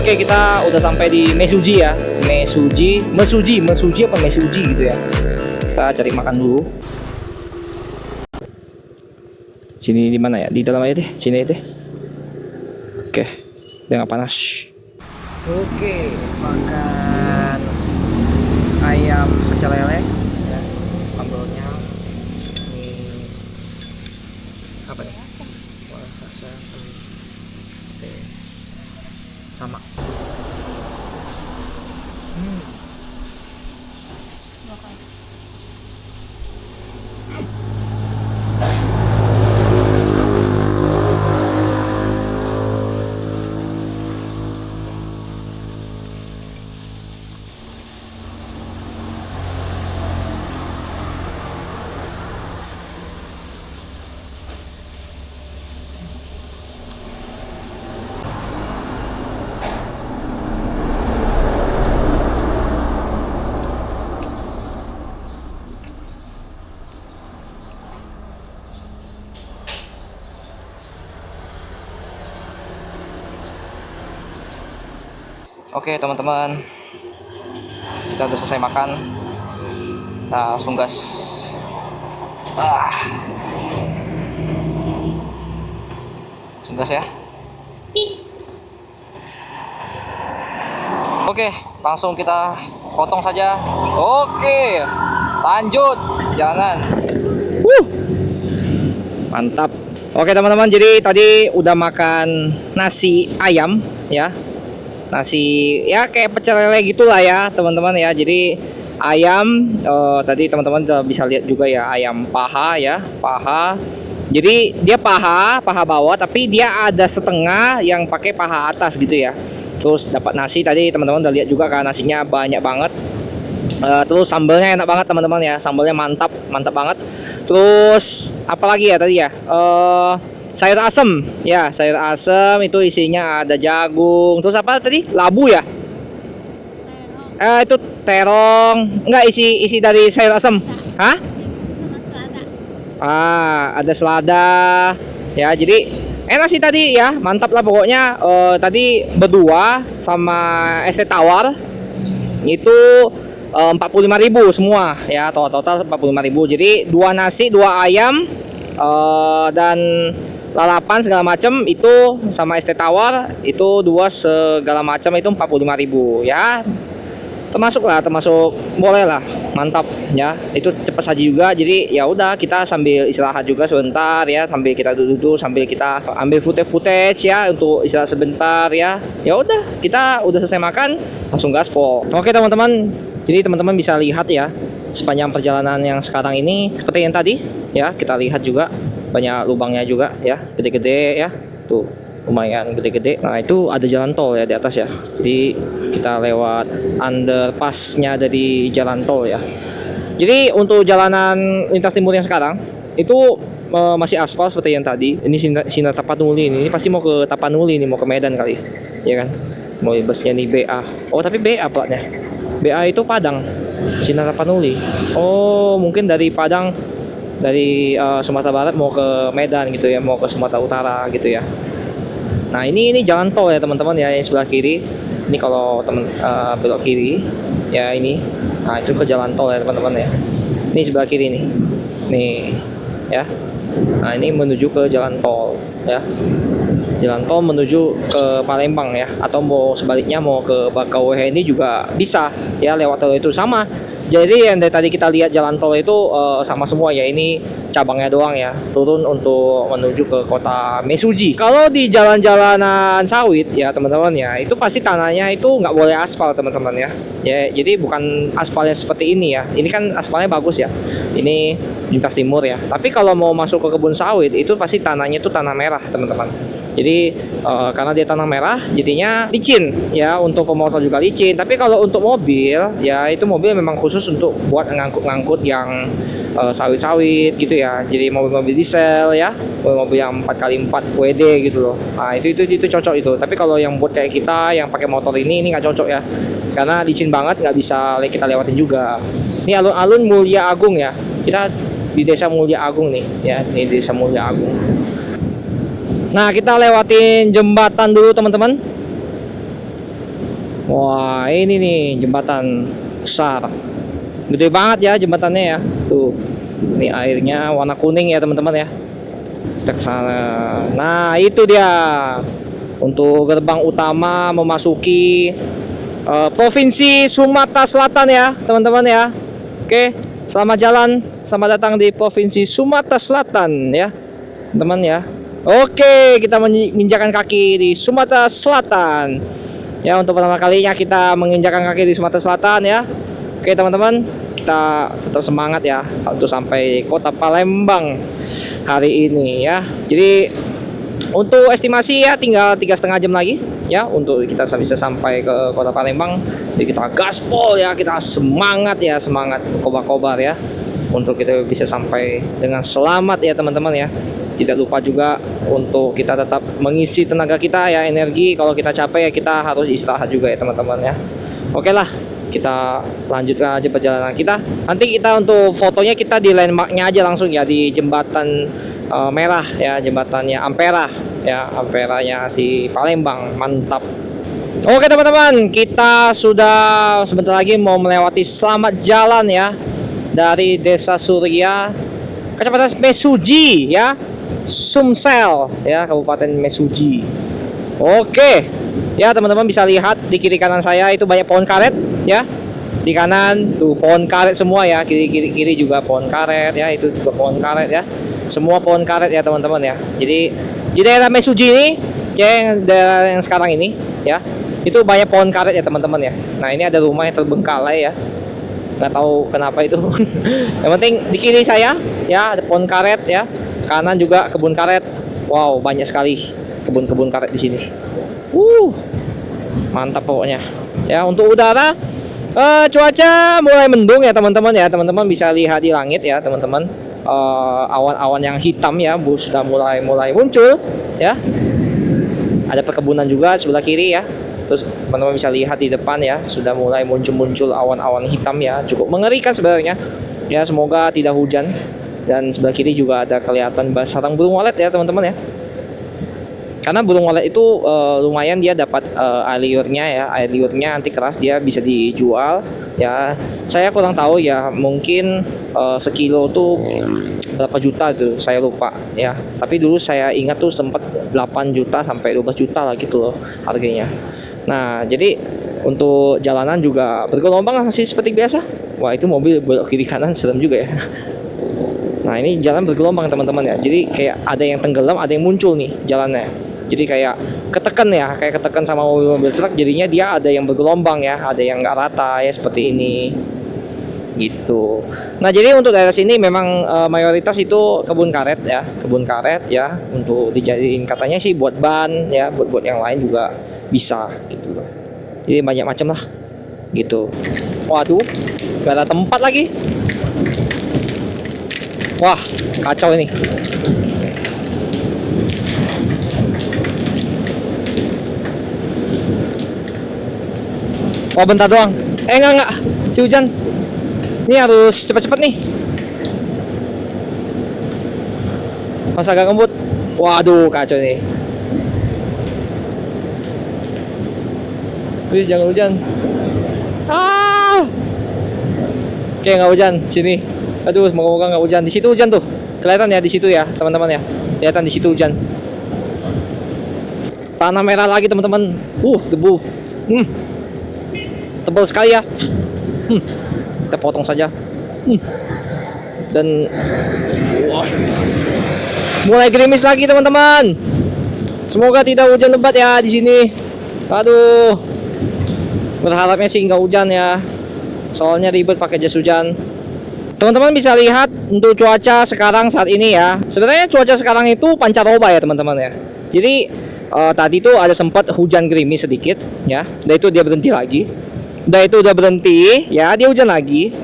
Oke, kita udah sampai di Mesuji ya. Mesuji apa Mesuji gitu ya. Kita cari makan dulu. Sini di mana ya? Di dalam aja deh, sini aja deh. Oke, biar nggak panas. Oke, makan ayam pecel lele ya. Sambalnya ini apa nih? Sama. Oke teman-teman, kita udah selesai makan. Nah, langsung gas. Langsung gas ya. Oke, langsung kita potong saja. Oke, lanjut jalan. Mantap. Oke teman-teman, jadi tadi udah makan nasi ayam ya. Nasi ya kayak pecel lele gitulah ya teman-teman ya. Jadi ayam tadi teman-teman udah bisa lihat juga ya, ayam paha ya, paha. Jadi dia paha bawah, tapi dia ada setengah yang pakai paha atas gitu ya. Terus dapat nasi tadi teman-teman udah lihat juga kan, nasinya banyak banget. Terus sambalnya enak banget teman-teman ya, sambalnya mantap banget. Terus apalagi ya tadi ya, sayur asem ya, sayur asem itu isinya ada jagung. Terus apa tadi, labu ya, itu terong, enggak isi dari sayur asem. Hah? Ada selada ya, jadi enak sih tadi ya, mantap lah pokoknya. Tadi berdua sama es teh tawar itu 45.000 semua ya, total 45.000. Jadi 2 nasi, 2 ayam dan lalapan segala macam itu, sama es teh tawar itu 2 segala macam itu 45.000 ya. Termasuk boleh lah, mantap ya. Itu cepat saji juga. Jadi ya udah, kita sambil istirahat juga sebentar ya, sambil kita duduk sambil kita ambil footage ya untuk istirahat sebentar ya. Ya udah, kita udah selesai makan, langsung gaspol. Oke teman-teman, jadi teman-teman bisa lihat ya sepanjang perjalanan yang sekarang ini seperti yang tadi ya, kita lihat juga banyak lubangnya juga ya, gede-gede ya, tuh lumayan gede-gede. Nah itu ada jalan tol ya di atas ya, jadi kita lewat underpassnya dari jalan tol ya. Jadi untuk jalanan lintas timur yang sekarang itu masih aspal seperti yang tadi. Ini Sinar Tapanuli ini pasti mau ke Tapanuli, ini mau ke Medan kali ya kan, mau busnya nih BA. Oh tapi BA platnya, BA itu Padang, Sinar Tapanuli. Oh mungkin dari Padang, dari Sumatera Barat mau ke Medan gitu ya, mau ke Sumatera Utara gitu ya. Nah ini jalan tol ya teman-teman ya, yang sebelah kiri ini kalau belok kiri ya ini. Nah itu ke jalan tol ya teman-teman ya, ini sebelah kiri nih ya. Nah ini menuju ke jalan tol ya, jalan tol menuju ke Palembang ya, atau mau sebaliknya mau ke Bakauheni juga bisa ya, lewat tol itu sama. Jadi yang dari tadi kita lihat jalan tol itu sama semua ya, ini cabangnya doang ya, turun untuk menuju ke kota Mesuji. Kalau di jalan-jalanan sawit ya teman-teman ya, itu pasti tanahnya itu nggak boleh aspal teman-teman ya. Ya jadi bukan aspalnya seperti ini ya, ini kan aspalnya bagus ya, ini lintas timur ya. Tapi kalau mau masuk ke kebun sawit itu pasti tanahnya itu tanah merah teman-teman. Jadi karena dia tanah merah jadinya licin ya, untuk pemotor juga licin. Tapi kalau untuk mobil ya, itu mobil memang khusus untuk buat ngangkut yang sawit-sawit gitu ya. Jadi mobil-mobil diesel ya, mobil yang 4x4 WD gitu loh. Nah itu cocok itu. Tapi kalau yang buat kayak kita yang pakai motor ini nggak cocok ya, karena licin banget, nggak bisa kita lewatin juga. Ini alun-alun Mulia Agung ya, kita di desa Mulia Agung nih ya, ini desa Mulia Agung. Nah kita lewatin jembatan dulu teman-teman. Wah, ini nih jembatan besar. Gede banget ya jembatannya ya. Tuh. Ini airnya warna kuning ya teman-teman ya. Kita ke sana. Nah, itu dia. Untuk gerbang utama memasuki Provinsi Sumatera Selatan ya, teman-teman ya. Oke, selamat jalan. Selamat datang di Provinsi Sumatera Selatan ya, teman ya. Oke, kita menginjakan kaki di Sumatera Selatan. Ya, untuk pertama kalinya kita menginjakan kaki di Sumatera Selatan ya. Oke, teman-teman, kita tetap semangat ya untuk sampai kota Palembang hari ini ya. Jadi untuk estimasi ya tinggal 3,5 jam lagi ya untuk kita bisa sampai ke kota Palembang. Jadi kita gaspol ya, kita semangat ya, semangat kobar-kobar ya untuk kita bisa sampai dengan selamat ya teman-teman ya. Tidak lupa juga untuk kita tetap mengisi tenaga kita ya, energi. Kalau kita capek ya kita harus istirahat juga ya teman-teman ya. Oke lah, kita lanjutkan aja perjalanan kita. Nanti kita untuk fotonya kita di landmarknya aja langsung ya, di jembatan merah ya, jembatannya Ampera ya, Amperanya si Palembang. Mantap. Oke teman-teman, kita sudah sebentar lagi mau melewati selamat jalan ya dari Desa Surya, Kecamatan Mesuji ya, Sumsel ya, Kabupaten Mesuji. Oke ya teman-teman, bisa lihat di kiri kanan saya itu banyak pohon karet ya. Di kanan tuh pohon karet semua ya, kiri juga pohon karet ya, itu juga pohon karet ya. Semua pohon karet ya teman-teman ya. Jadi di daerah Mesuji ini ya, yang daerah yang sekarang ini ya, itu banyak pohon karet ya teman-teman ya. Nah, ini ada rumah yang terbengkalai ya. Nggak tahu kenapa itu. Yang penting di kiri saya ya ada pohon karet ya. Kanan juga kebun karet. Wow, banyak sekali kebun-kebun karet di sini. Mantap pokoknya. Ya, untuk udara cuaca mulai mendung ya teman-teman ya. Teman-teman bisa lihat di langit ya teman-teman. Awan-awan yang hitam ya sudah mulai muncul ya. Ada perkebunan juga sebelah kiri ya. Terus teman-teman bisa lihat di depan ya, sudah mulai muncul awan-awan hitam ya. Cukup mengerikan sebenarnya. Ya, semoga tidak hujan. Dan sebelah kiri juga ada kelihatan sarang burung walet ya teman-teman ya. Karena burung walet itu lumayan dia dapat air liurnya ya. Air liurnya nanti keras, dia bisa dijual ya. Saya kurang tahu ya, mungkin sekilo tuh berapa juta tuh, saya lupa ya. Tapi dulu saya ingat tuh sempat 8 juta sampai 12 juta lah gitu loh harganya. Nah, jadi untuk jalanan juga bergelombang masih seperti biasa. Wah, itu mobil belok kiri kanan serem juga ya. Nah, ini jalan bergelombang teman-teman ya. Jadi kayak ada yang tenggelam, ada yang muncul nih jalannya. Jadi kayak ketekan ya, kayak ketekan sama mobil truk. Jadinya dia ada yang bergelombang ya, ada yang nggak rata ya seperti ini. Gitu. Nah, jadi untuk daerah sini memang mayoritas itu kebun karet ya, untuk dijadiin katanya sih buat ban ya, buat yang lain juga bisa gitu loh. Jadi banyak macam lah gitu. Waduh, gak ada tempat lagi. Wah, kacau ini. Wah, bentar doang. Enggak. Si hujan. Ini harus cepat-cepat nih. Masa agak ngebut. Waduh, kacau nih. Please jangan hujan. Oke, nggak hujan sini. Aduh, semoga nggak hujan. Di situ hujan tuh. Kelihatan ya di situ ya, teman-teman ya. Kelihatan di situ hujan. Tanah merah lagi, teman-teman. Debu. Tebal sekali ya. Kita potong saja. Dan mulai gerimis lagi, teman-teman. Semoga tidak hujan lebat ya di sini. Aduh. Berharapnya sih nggak hujan ya. Soalnya ribet pakai jas hujan. Teman-teman bisa lihat untuk cuaca sekarang saat ini ya. Sebenarnya cuaca sekarang itu pancaroba ya teman-teman ya. Jadi tadi tuh ada sempat hujan gerimis sedikit ya. Dan itu dia berhenti lagi. Dan itu udah berhenti ya, dia hujan lagi.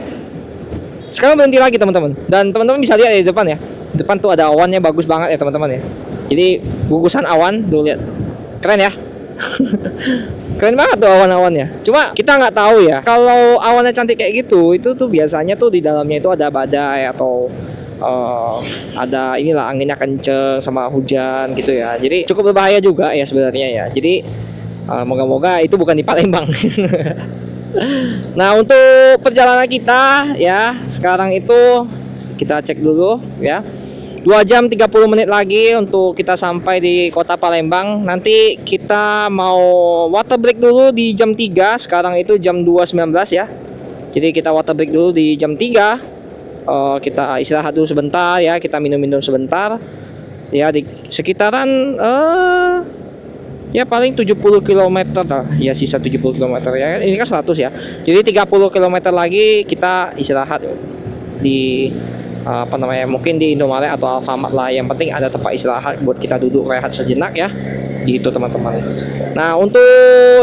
Sekarang berhenti lagi teman-teman. Dan teman-teman bisa lihat di depan ya. Di depan tuh ada awannya bagus banget ya teman-teman ya. Jadi gugusan awan tuh lihat. Keren ya. Keren banget tuh awan-awannya. Cuma kita nggak tahu ya, kalau awannya cantik kayak gitu, itu tuh biasanya tuh di dalamnya itu ada badai atau ada anginnya kenceng sama hujan gitu ya. Jadi cukup berbahaya juga ya sebenarnya ya. Jadi Moga-moga itu bukan di Palembang. Nah, untuk perjalanan kita ya, sekarang itu kita cek dulu ya. 2 jam 30 menit lagi untuk kita sampai di kota Palembang. Nanti kita mau water break dulu di jam 3. Sekarang itu jam 2.19 ya. Jadi kita water break dulu di jam 3. Kita istirahat dulu sebentar ya, kita minum-minum sebentar. Ya di sekitaran ya paling 70 km lah. Ya sisa 70 km ya. Ini kan 100 ya. Jadi 30 km lagi kita istirahat di mungkin di Indomaret atau Alfamart lah. Yang penting ada tempat istirahat buat kita duduk rehat sejenak ya, gitu teman-teman. Nah, untuk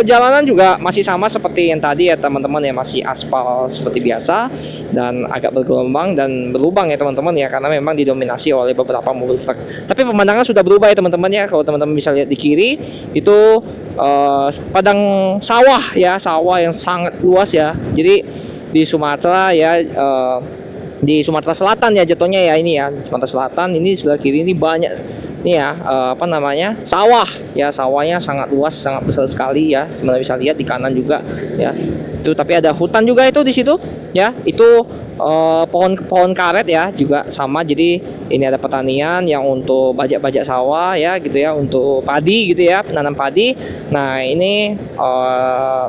jalanan juga masih sama seperti yang tadi ya teman-teman ya, masih aspal seperti biasa dan agak bergelombang dan berlubang ya teman-teman ya, karena memang didominasi oleh beberapa mobil truk. Tapi pemandangan sudah berubah ya teman-teman ya. Kalau teman-teman bisa lihat di kiri itu padang sawah ya, sawah yang sangat luas ya. Jadi di Sumatera ya, di Sumatera Selatan ya jatuhnya ya, ini ya Sumatera Selatan, ini sebelah kiri ini banyak nih ya sawah ya, sawahnya sangat luas, sangat besar sekali ya, teman-teman bisa lihat di kanan juga ya itu. Tapi ada hutan juga itu di situ ya, itu pohon karet ya juga sama. Jadi ini ada pertanian yang untuk bajak-bajak sawah ya gitu ya, untuk padi gitu ya, penanam padi. Nah ini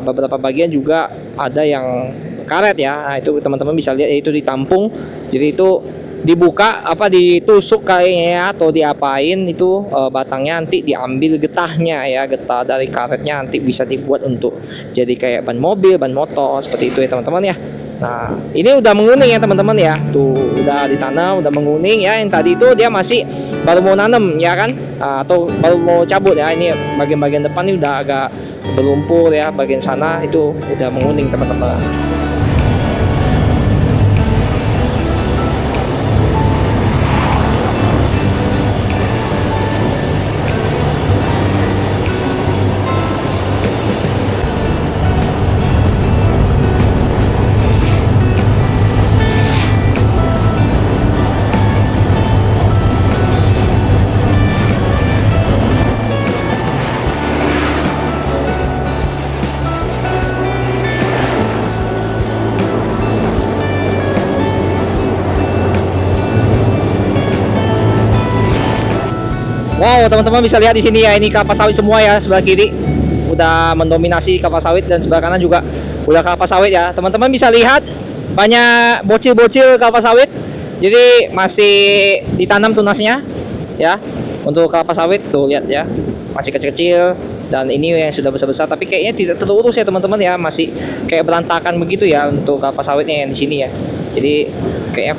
beberapa bagian juga ada yang karet ya. Nah itu teman-teman bisa lihat itu ditampung, jadi itu dibuka ditusuk kayaknya ya, atau diapain itu batangnya nanti diambil getahnya ya, getah dari karetnya nanti bisa dibuat untuk jadi kayak ban mobil, ban motor seperti itu ya teman-teman ya. Nah ini udah menguning ya teman-teman ya, tuh udah ditanam, udah menguning ya. Yang tadi itu dia masih baru mau nanam ya kan, atau baru mau cabut ya. Ini bagian-bagian depan ini udah agak berlumpur ya, bagian sana itu udah menguning teman-teman. Wow, teman-teman bisa lihat di sini ya, ini kelapa sawit semua ya, sebelah kiri udah mendominasi kelapa sawit dan sebelah kanan juga udah kelapa sawit ya. Teman-teman bisa lihat banyak bocil-bocil kelapa sawit. Jadi masih ditanam tunasnya ya. Untuk kelapa sawit tuh lihat ya, masih kecil-kecil, dan ini yang sudah besar-besar tapi kayaknya tidak terurus ya teman-teman ya, masih kayak berantakan begitu ya untuk kelapa sawitnya yang di sini ya. Jadi kayaknya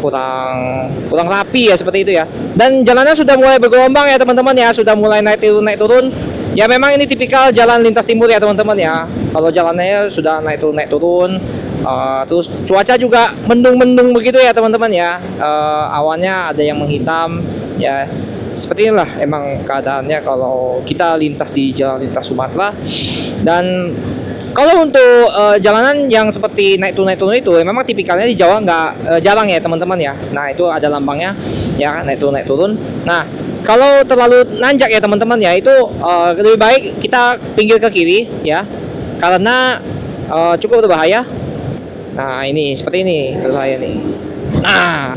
kurang rapi ya seperti itu ya. Dan jalannya sudah mulai bergelombang ya teman-teman ya, sudah mulai naik turun. Ya memang ini tipikal jalan lintas timur ya teman-teman ya. Kalau jalannya sudah naik turun. Terus cuaca juga mendung-mendung begitu ya teman-teman ya. Awannya ada yang menghitam ya. Seperti inilah emang keadaannya kalau kita lintas di jalan lintas Sumatera. Dan kalau untuk jalanan yang seperti naik turun itu memang tipikalnya di Jawa nggak jarang ya teman-teman ya. Nah itu ada lambangnya ya, naik turun. Nah kalau terlalu nanjak ya teman-teman ya, itu lebih baik kita pinggir ke kiri ya, karena cukup berbahaya. Nah ini seperti ini berbahaya nih. Nah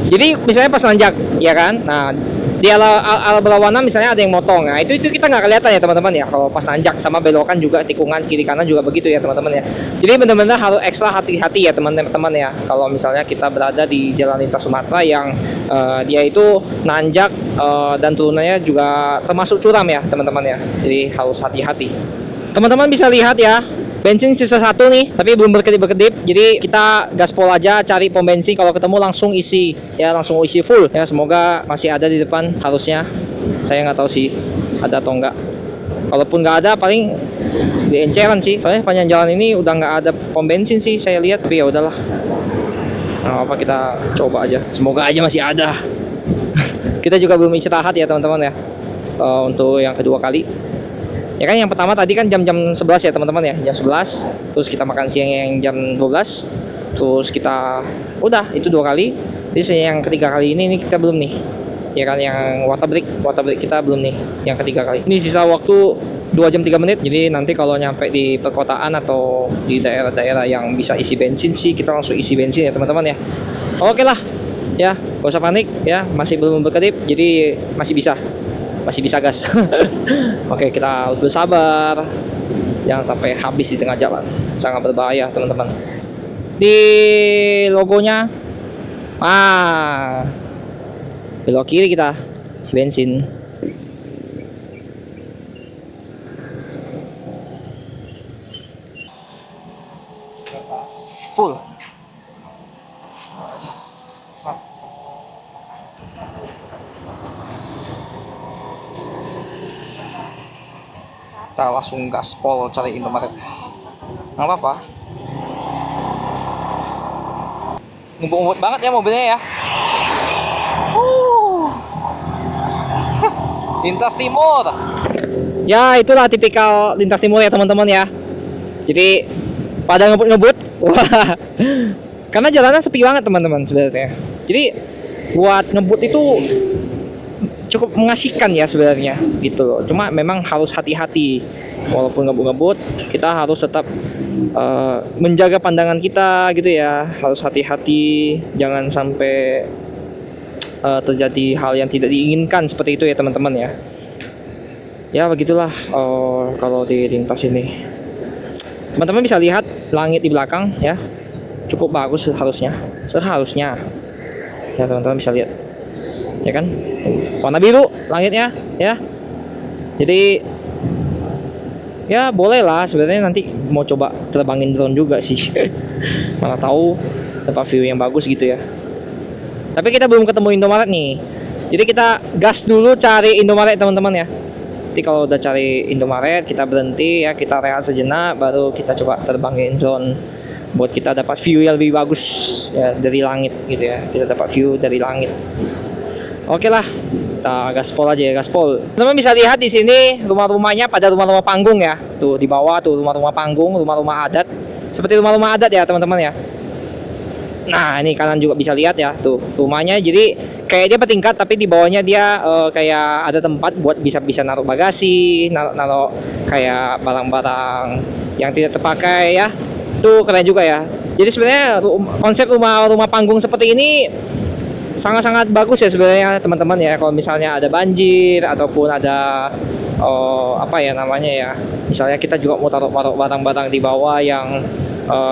jadi misalnya pas nanjak ya kan, nah di ala berlawanan misalnya ada yang motong, nah itu kita nggak kelihatan ya teman-teman ya. Kalau pas nanjak sama belokan juga tikungan kiri kanan juga begitu ya teman-teman ya. Jadi benar-benar harus ekstra hati-hati ya teman-teman ya. Kalau misalnya kita berada di jalan lintas Sumatera yang dia itu nanjak dan turunannya juga termasuk curam ya teman-teman ya. Jadi harus hati-hati. Teman-teman bisa lihat ya, bensin sisa 1 nih, tapi belum berkedip-kedip. Jadi kita gaspol aja, cari pom bensin, kalau ketemu langsung isi ya, langsung isi full ya. Semoga masih ada di depan, harusnya. Saya nggak tahu sih ada atau enggak. Kalaupun nggak ada paling di enceran sih. Soalnya panjang jalan ini udah nggak ada pom bensin sih saya lihat. Tapi ya udahlah. Nah, kita coba aja. Semoga aja masih ada. Kita juga belum istirahat ya teman-teman ya. Untuk yang kedua kali. Ya kan yang pertama tadi kan jam 11 ya teman-teman ya, jam 11. Terus kita makan siang yang jam 12. Terus kita udah itu 2 kali. Jadi yang ketiga kali ini kita belum nih. Ya kan yang water break kita belum nih yang ketiga kali. Ini sisa waktu 2 jam 3 menit. Jadi nanti kalau nyampe di perkotaan atau di daerah-daerah yang bisa isi bensin sih, kita langsung isi bensin ya teman-teman ya. Oke lah ya, gak usah panik ya, masih belum berkedip, jadi masih bisa gas. Oke, kita harus bersabar, jangan sampai habis di tengah jalan, sangat berbahaya teman-teman. Di logonya belok kiri kita isi bensin. Full. Kita langsung gaspol cari Indomaret. Nggak apa-apa. Ngebut banget ya mobilnya ya. Lintas timur. Ya, itulah tipikal lintas timur ya teman-teman ya. Jadi pada ngebut-ngebut. Wah. Karena jalanan sepi banget teman-teman sebenarnya. Jadi buat ngebut itu cukup mengasihkan ya sebenarnya gitu loh. Cuma memang harus hati-hati. Walaupun ngebut-ngebut, kita harus tetap menjaga pandangan kita gitu ya. Harus hati-hati, jangan sampai terjadi hal yang tidak diinginkan seperti itu ya teman-teman ya. Ya begitulah kalau di lintas ini. Teman-teman bisa lihat langit di belakang ya. Cukup bagus seharusnya. Ya teman-teman bisa lihat. Ya kan? Warna biru langitnya ya. Jadi ya boleh lah sebenarnya, nanti mau coba terbangin drone juga sih. Mana tahu dapat view yang bagus gitu ya. Tapi kita belum ketemu Indomaret nih. Jadi kita gas dulu cari Indomaret teman-teman ya. Nanti kalau udah cari Indomaret kita berhenti ya, kita rehat sejenak, baru kita coba terbangin drone buat kita dapat view yang lebih bagus ya dari langit gitu ya. Kita dapat view dari langit. Oke lah, kita gaspol aja ya, gaspol. Teman-teman bisa lihat di sini rumah-rumahnya pada rumah-rumah panggung ya. Tuh di bawah tuh rumah-rumah panggung, rumah-rumah adat. Seperti rumah-rumah adat ya teman-teman ya. Nah ini kanan juga bisa lihat ya, tuh rumahnya. Jadi kayak dia bertingkat, tapi di bawahnya dia kayak ada tempat buat bisa naruh bagasi, naruh kayak barang-barang yang tidak terpakai ya. Tuh keren juga ya. Jadi sebenarnya konsep rumah panggung seperti ini sangat-sangat bagus ya sebenarnya teman-teman ya. Kalau misalnya ada banjir ataupun ada apa ya namanya ya, misalnya kita juga mau taruh barang-barang di bawah yang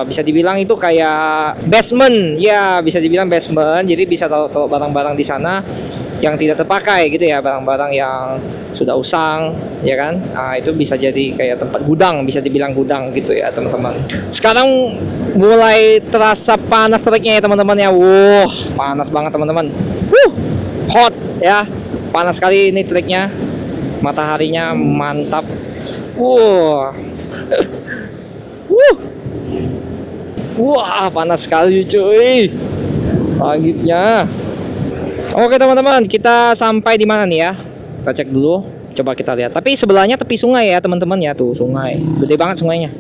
bisa dibilang itu kayak basement ya, bisa dibilang basement. Jadi bisa taruh barang-barang di sana yang tidak terpakai gitu ya, barang-barang yang sudah usang ya kan. Nah itu bisa jadi kayak tempat gudang, bisa dibilang gudang gitu ya teman-teman. Sekarang mulai terasa panas teriknya ya teman-teman ya. Wah panas banget teman-teman. Hot ya, panas sekali ini triknya. Mataharinya mantap. Wah panas sekali cuy langitnya. Oke teman-teman, kita sampai di mana nih ya? Kita cek dulu, coba kita lihat. Tapi sebelahnya tepi sungai ya teman-teman ya, tuh sungai, gede banget sungainya.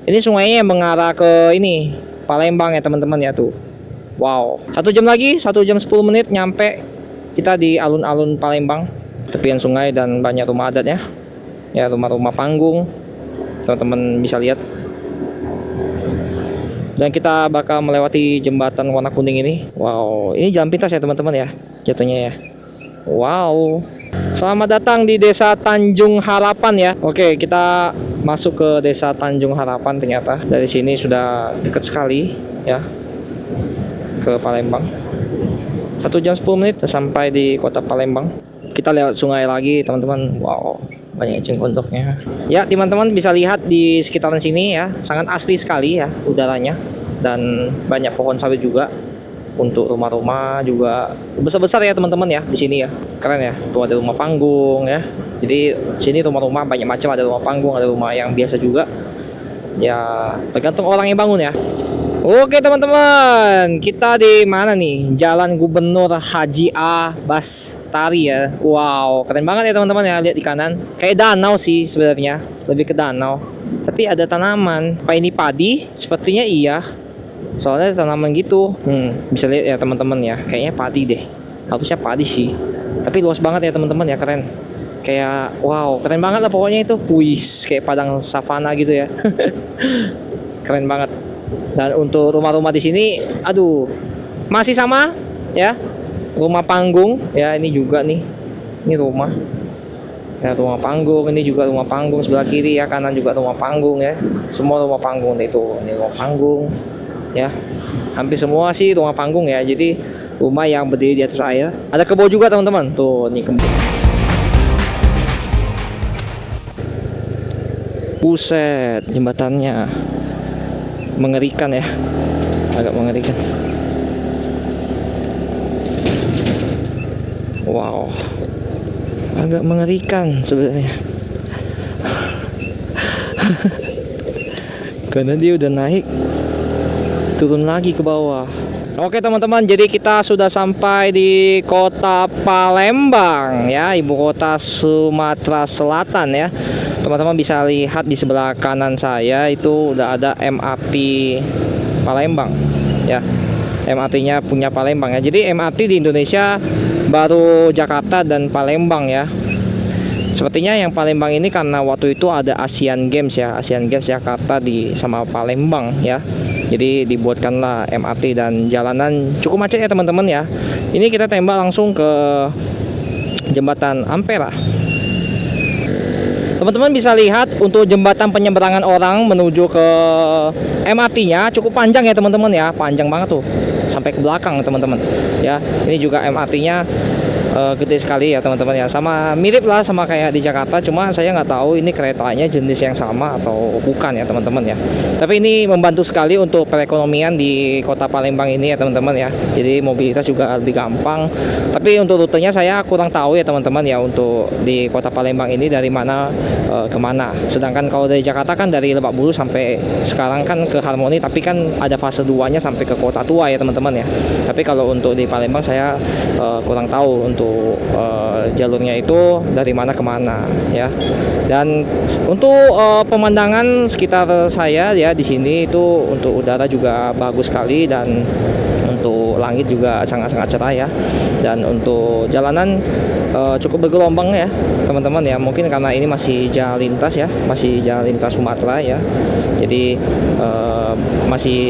Ini sungainya yang mengarah ke ini Palembang ya teman-teman ya tuh. Wow, 1 jam lagi, 1 jam 10 menit nyampe kita di alun-alun Palembang. Tepian sungai dan banyak rumah adat ya. Ya rumah-rumah panggung. Teman-teman bisa lihat. Dan kita bakal melewati jembatan warna kuning ini. Wow, ini jalan pintas ya teman-teman ya, jatuhnya ya. Wow, selamat datang di Desa Tanjung Harapan ya. Oke, kita masuk ke Desa Tanjung Harapan. Ternyata dari sini sudah dekat sekali ya ke Palembang. 1 jam 10 menit sampai di kota Palembang. Kita lewat sungai lagi teman-teman. Wow, banyak eceng gondoknya. Ya teman-teman bisa lihat di sekitaran sini ya, sangat asli sekali ya udaranya. Dan banyak pohon sawit juga. Untuk rumah-rumah juga besar-besar ya teman-teman ya di sini ya. Keren ya. Tuh ada rumah panggung ya. Jadi sini rumah-rumah banyak macam, ada rumah panggung, ada rumah yang biasa juga. Ya tergantung orang yang bangun ya. Oke teman-teman, kita di mana nih? Jalan Gubernur Haji A. Bastari ya. Wow, keren banget ya teman-teman ya. Lihat di kanan, kayak danau sih sebenarnya, lebih ke danau. Tapi ada tanaman. Apa ini padi? Sepertinya iya. Soalnya tanaman gitu. Bisa lihat ya teman-teman ya. Kayaknya padi deh. Harusnya padi sih. Tapi luas banget ya teman-teman ya, keren. kayak wow, keren banget lah pokoknya itu. Wih, kayak padang savana gitu ya. Keren banget. Dan untuk rumah-rumah di sini, aduh, masih sama ya. Rumah panggung ya, ini juga nih. Ini rumah. Ya, rumah panggung, ini juga rumah panggung sebelah kiri ya, kanan juga rumah panggung ya. Semua rumah panggung itu. Ini rumah panggung ya. Hampir semua sih rumah panggung ya. Jadi rumah yang berdiri di atas air. Ada kebo juga teman-teman. Tuh, nih kebo. Buset, jembatannya mengerikan ya, agak mengerikan. Wow, agak mengerikan sebenarnya. Karena dia udah naik, turun lagi ke bawah. Oke teman-teman, jadi kita sudah sampai di kota Palembang ya, ibu kota Sumatera Selatan ya. Teman-teman bisa lihat di sebelah kanan saya itu udah ada MRT Palembang ya. MRT-nya punya Palembang ya. Jadi MRT di Indonesia baru Jakarta dan Palembang ya. Sepertinya yang Palembang ini karena waktu itu ada Asian Games ya, Asian Games Jakarta di sama Palembang ya. Jadi dibuatkanlah MRT dan jalanan cukup macet ya teman-teman ya. Ini kita tembak langsung ke jembatan Ampera. Teman-teman bisa lihat untuk jembatan penyeberangan orang menuju ke MRT-nya cukup panjang ya teman-teman ya, panjang banget tuh sampai ke belakang teman-teman ya. Ini juga MRT-nya gede sekali ya teman-teman ya, sama mirip lah sama kayak di Jakarta, cuma saya nggak tahu ini keretanya jenis yang sama atau bukan ya teman-teman ya. Tapi ini membantu sekali untuk perekonomian di kota Palembang ini ya teman-teman ya, jadi mobilitas juga lebih gampang. Tapi untuk rutenya saya kurang tahu ya teman-teman ya, untuk di kota Palembang ini dari mana kemana. Sedangkan kalau dari Jakarta kan dari Lebak Bulus sampai sekarang kan ke Harmoni, tapi kan ada fase 2-nya sampai ke Kota Tua ya teman-teman ya. Tapi kalau untuk di Palembang saya kurang tahu untuk jalurnya itu dari mana kemana ya. Dan untuk pemandangan sekitar saya ya di sini itu untuk udara juga bagus sekali, dan untuk langit juga sangat-sangat cerah ya. Dan untuk jalanan cukup bergelombang ya teman-teman ya, mungkin karena ini masih jalan lintas ya, masih jalan lintas Sumatera ya. Jadi masih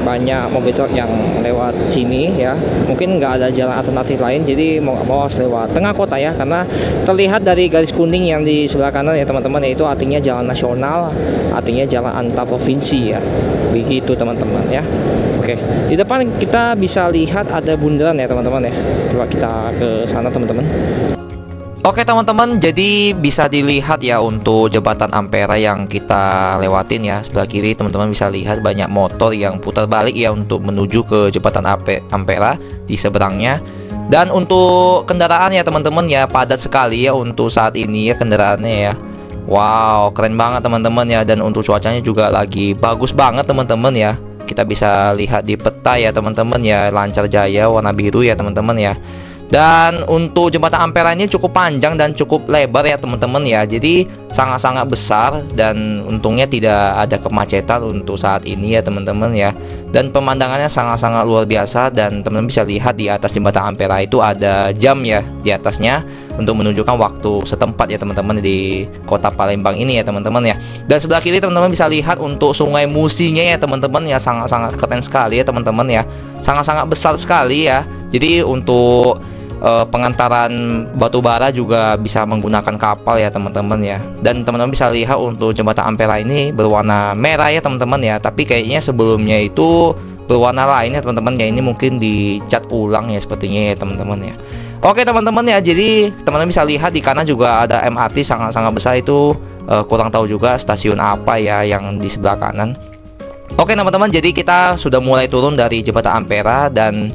banyak mobil truk yang lewat sini ya. Mungkin nggak ada jalan alternatif lain, jadi mau harus lewat tengah kota ya, karena terlihat dari garis kuning yang di sebelah kanan ya teman-teman, yaitu artinya jalan nasional, artinya jalan antar provinsi ya, begitu teman-teman ya. Oke, di depan kita bisa lihat ada bundaran ya teman-teman ya. Coba kita ke sana teman-teman. Oke teman-teman, jadi bisa dilihat ya untuk jembatan Ampera yang kita lewatin ya. Sebelah kiri teman-teman bisa lihat banyak motor yang putar balik ya untuk menuju ke jembatan Ampera di seberangnya. Dan untuk kendaraan ya teman-teman ya, padat sekali ya untuk saat ini ya kendaraannya ya. Wow, keren banget teman-teman ya. Dan untuk cuacanya juga lagi bagus banget teman-teman ya. Kita bisa lihat di peta ya teman-teman ya, lancar jaya warna biru ya teman-teman ya. Dan untuk jembatan Ampera ini cukup panjang dan cukup lebar ya teman-teman ya. Jadi sangat-sangat besar, dan untungnya tidak ada kemacetan untuk saat ini ya teman-teman ya. Dan pemandangannya sangat-sangat luar biasa, dan teman-teman bisa lihat di atas jembatan Ampera itu ada jam ya di atasnya untuk menunjukkan waktu setempat ya teman-teman di kota Palembang ini ya teman-teman ya. Dan sebelah kiri teman-teman bisa lihat untuk Sungai Musinya ya teman-teman ya, sangat-sangat keren sekali ya teman-teman ya. Sangat-sangat besar sekali ya. Jadi untuk pengantaran batu bara juga bisa menggunakan kapal ya teman-teman ya. Dan teman-teman bisa lihat untuk jembatan Ampera ini berwarna merah ya teman-teman ya, tapi kayaknya sebelumnya itu berwarna lain ya teman-teman ya. Ini mungkin dicat ulang ya sepertinya ya teman-teman ya. Oke teman-teman ya, jadi teman-teman bisa lihat di kanan juga ada MRT sangat-sangat besar itu, kurang tahu juga stasiun apa ya yang di sebelah kanan. Oke teman-teman, jadi kita sudah mulai turun dari jembatan Ampera, dan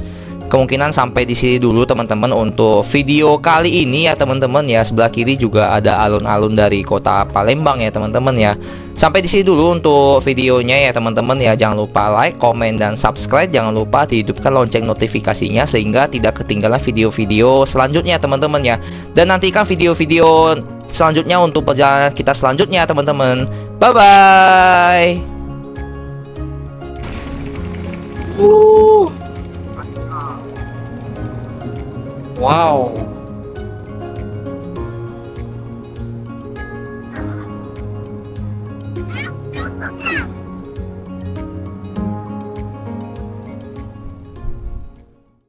kemungkinan sampai di sini dulu teman-teman untuk video kali ini ya teman-teman ya. Sebelah kiri juga ada alun-alun dari kota Palembang ya teman-teman ya. Sampai di sini dulu untuk videonya ya teman-teman ya. Jangan lupa like, komen, dan subscribe. Jangan lupa dihidupkan lonceng notifikasinya sehingga tidak ketinggalan video-video selanjutnya teman-teman ya. Dan nantikan video-video selanjutnya untuk perjalanan kita selanjutnya teman-teman. Bye bye. Wow.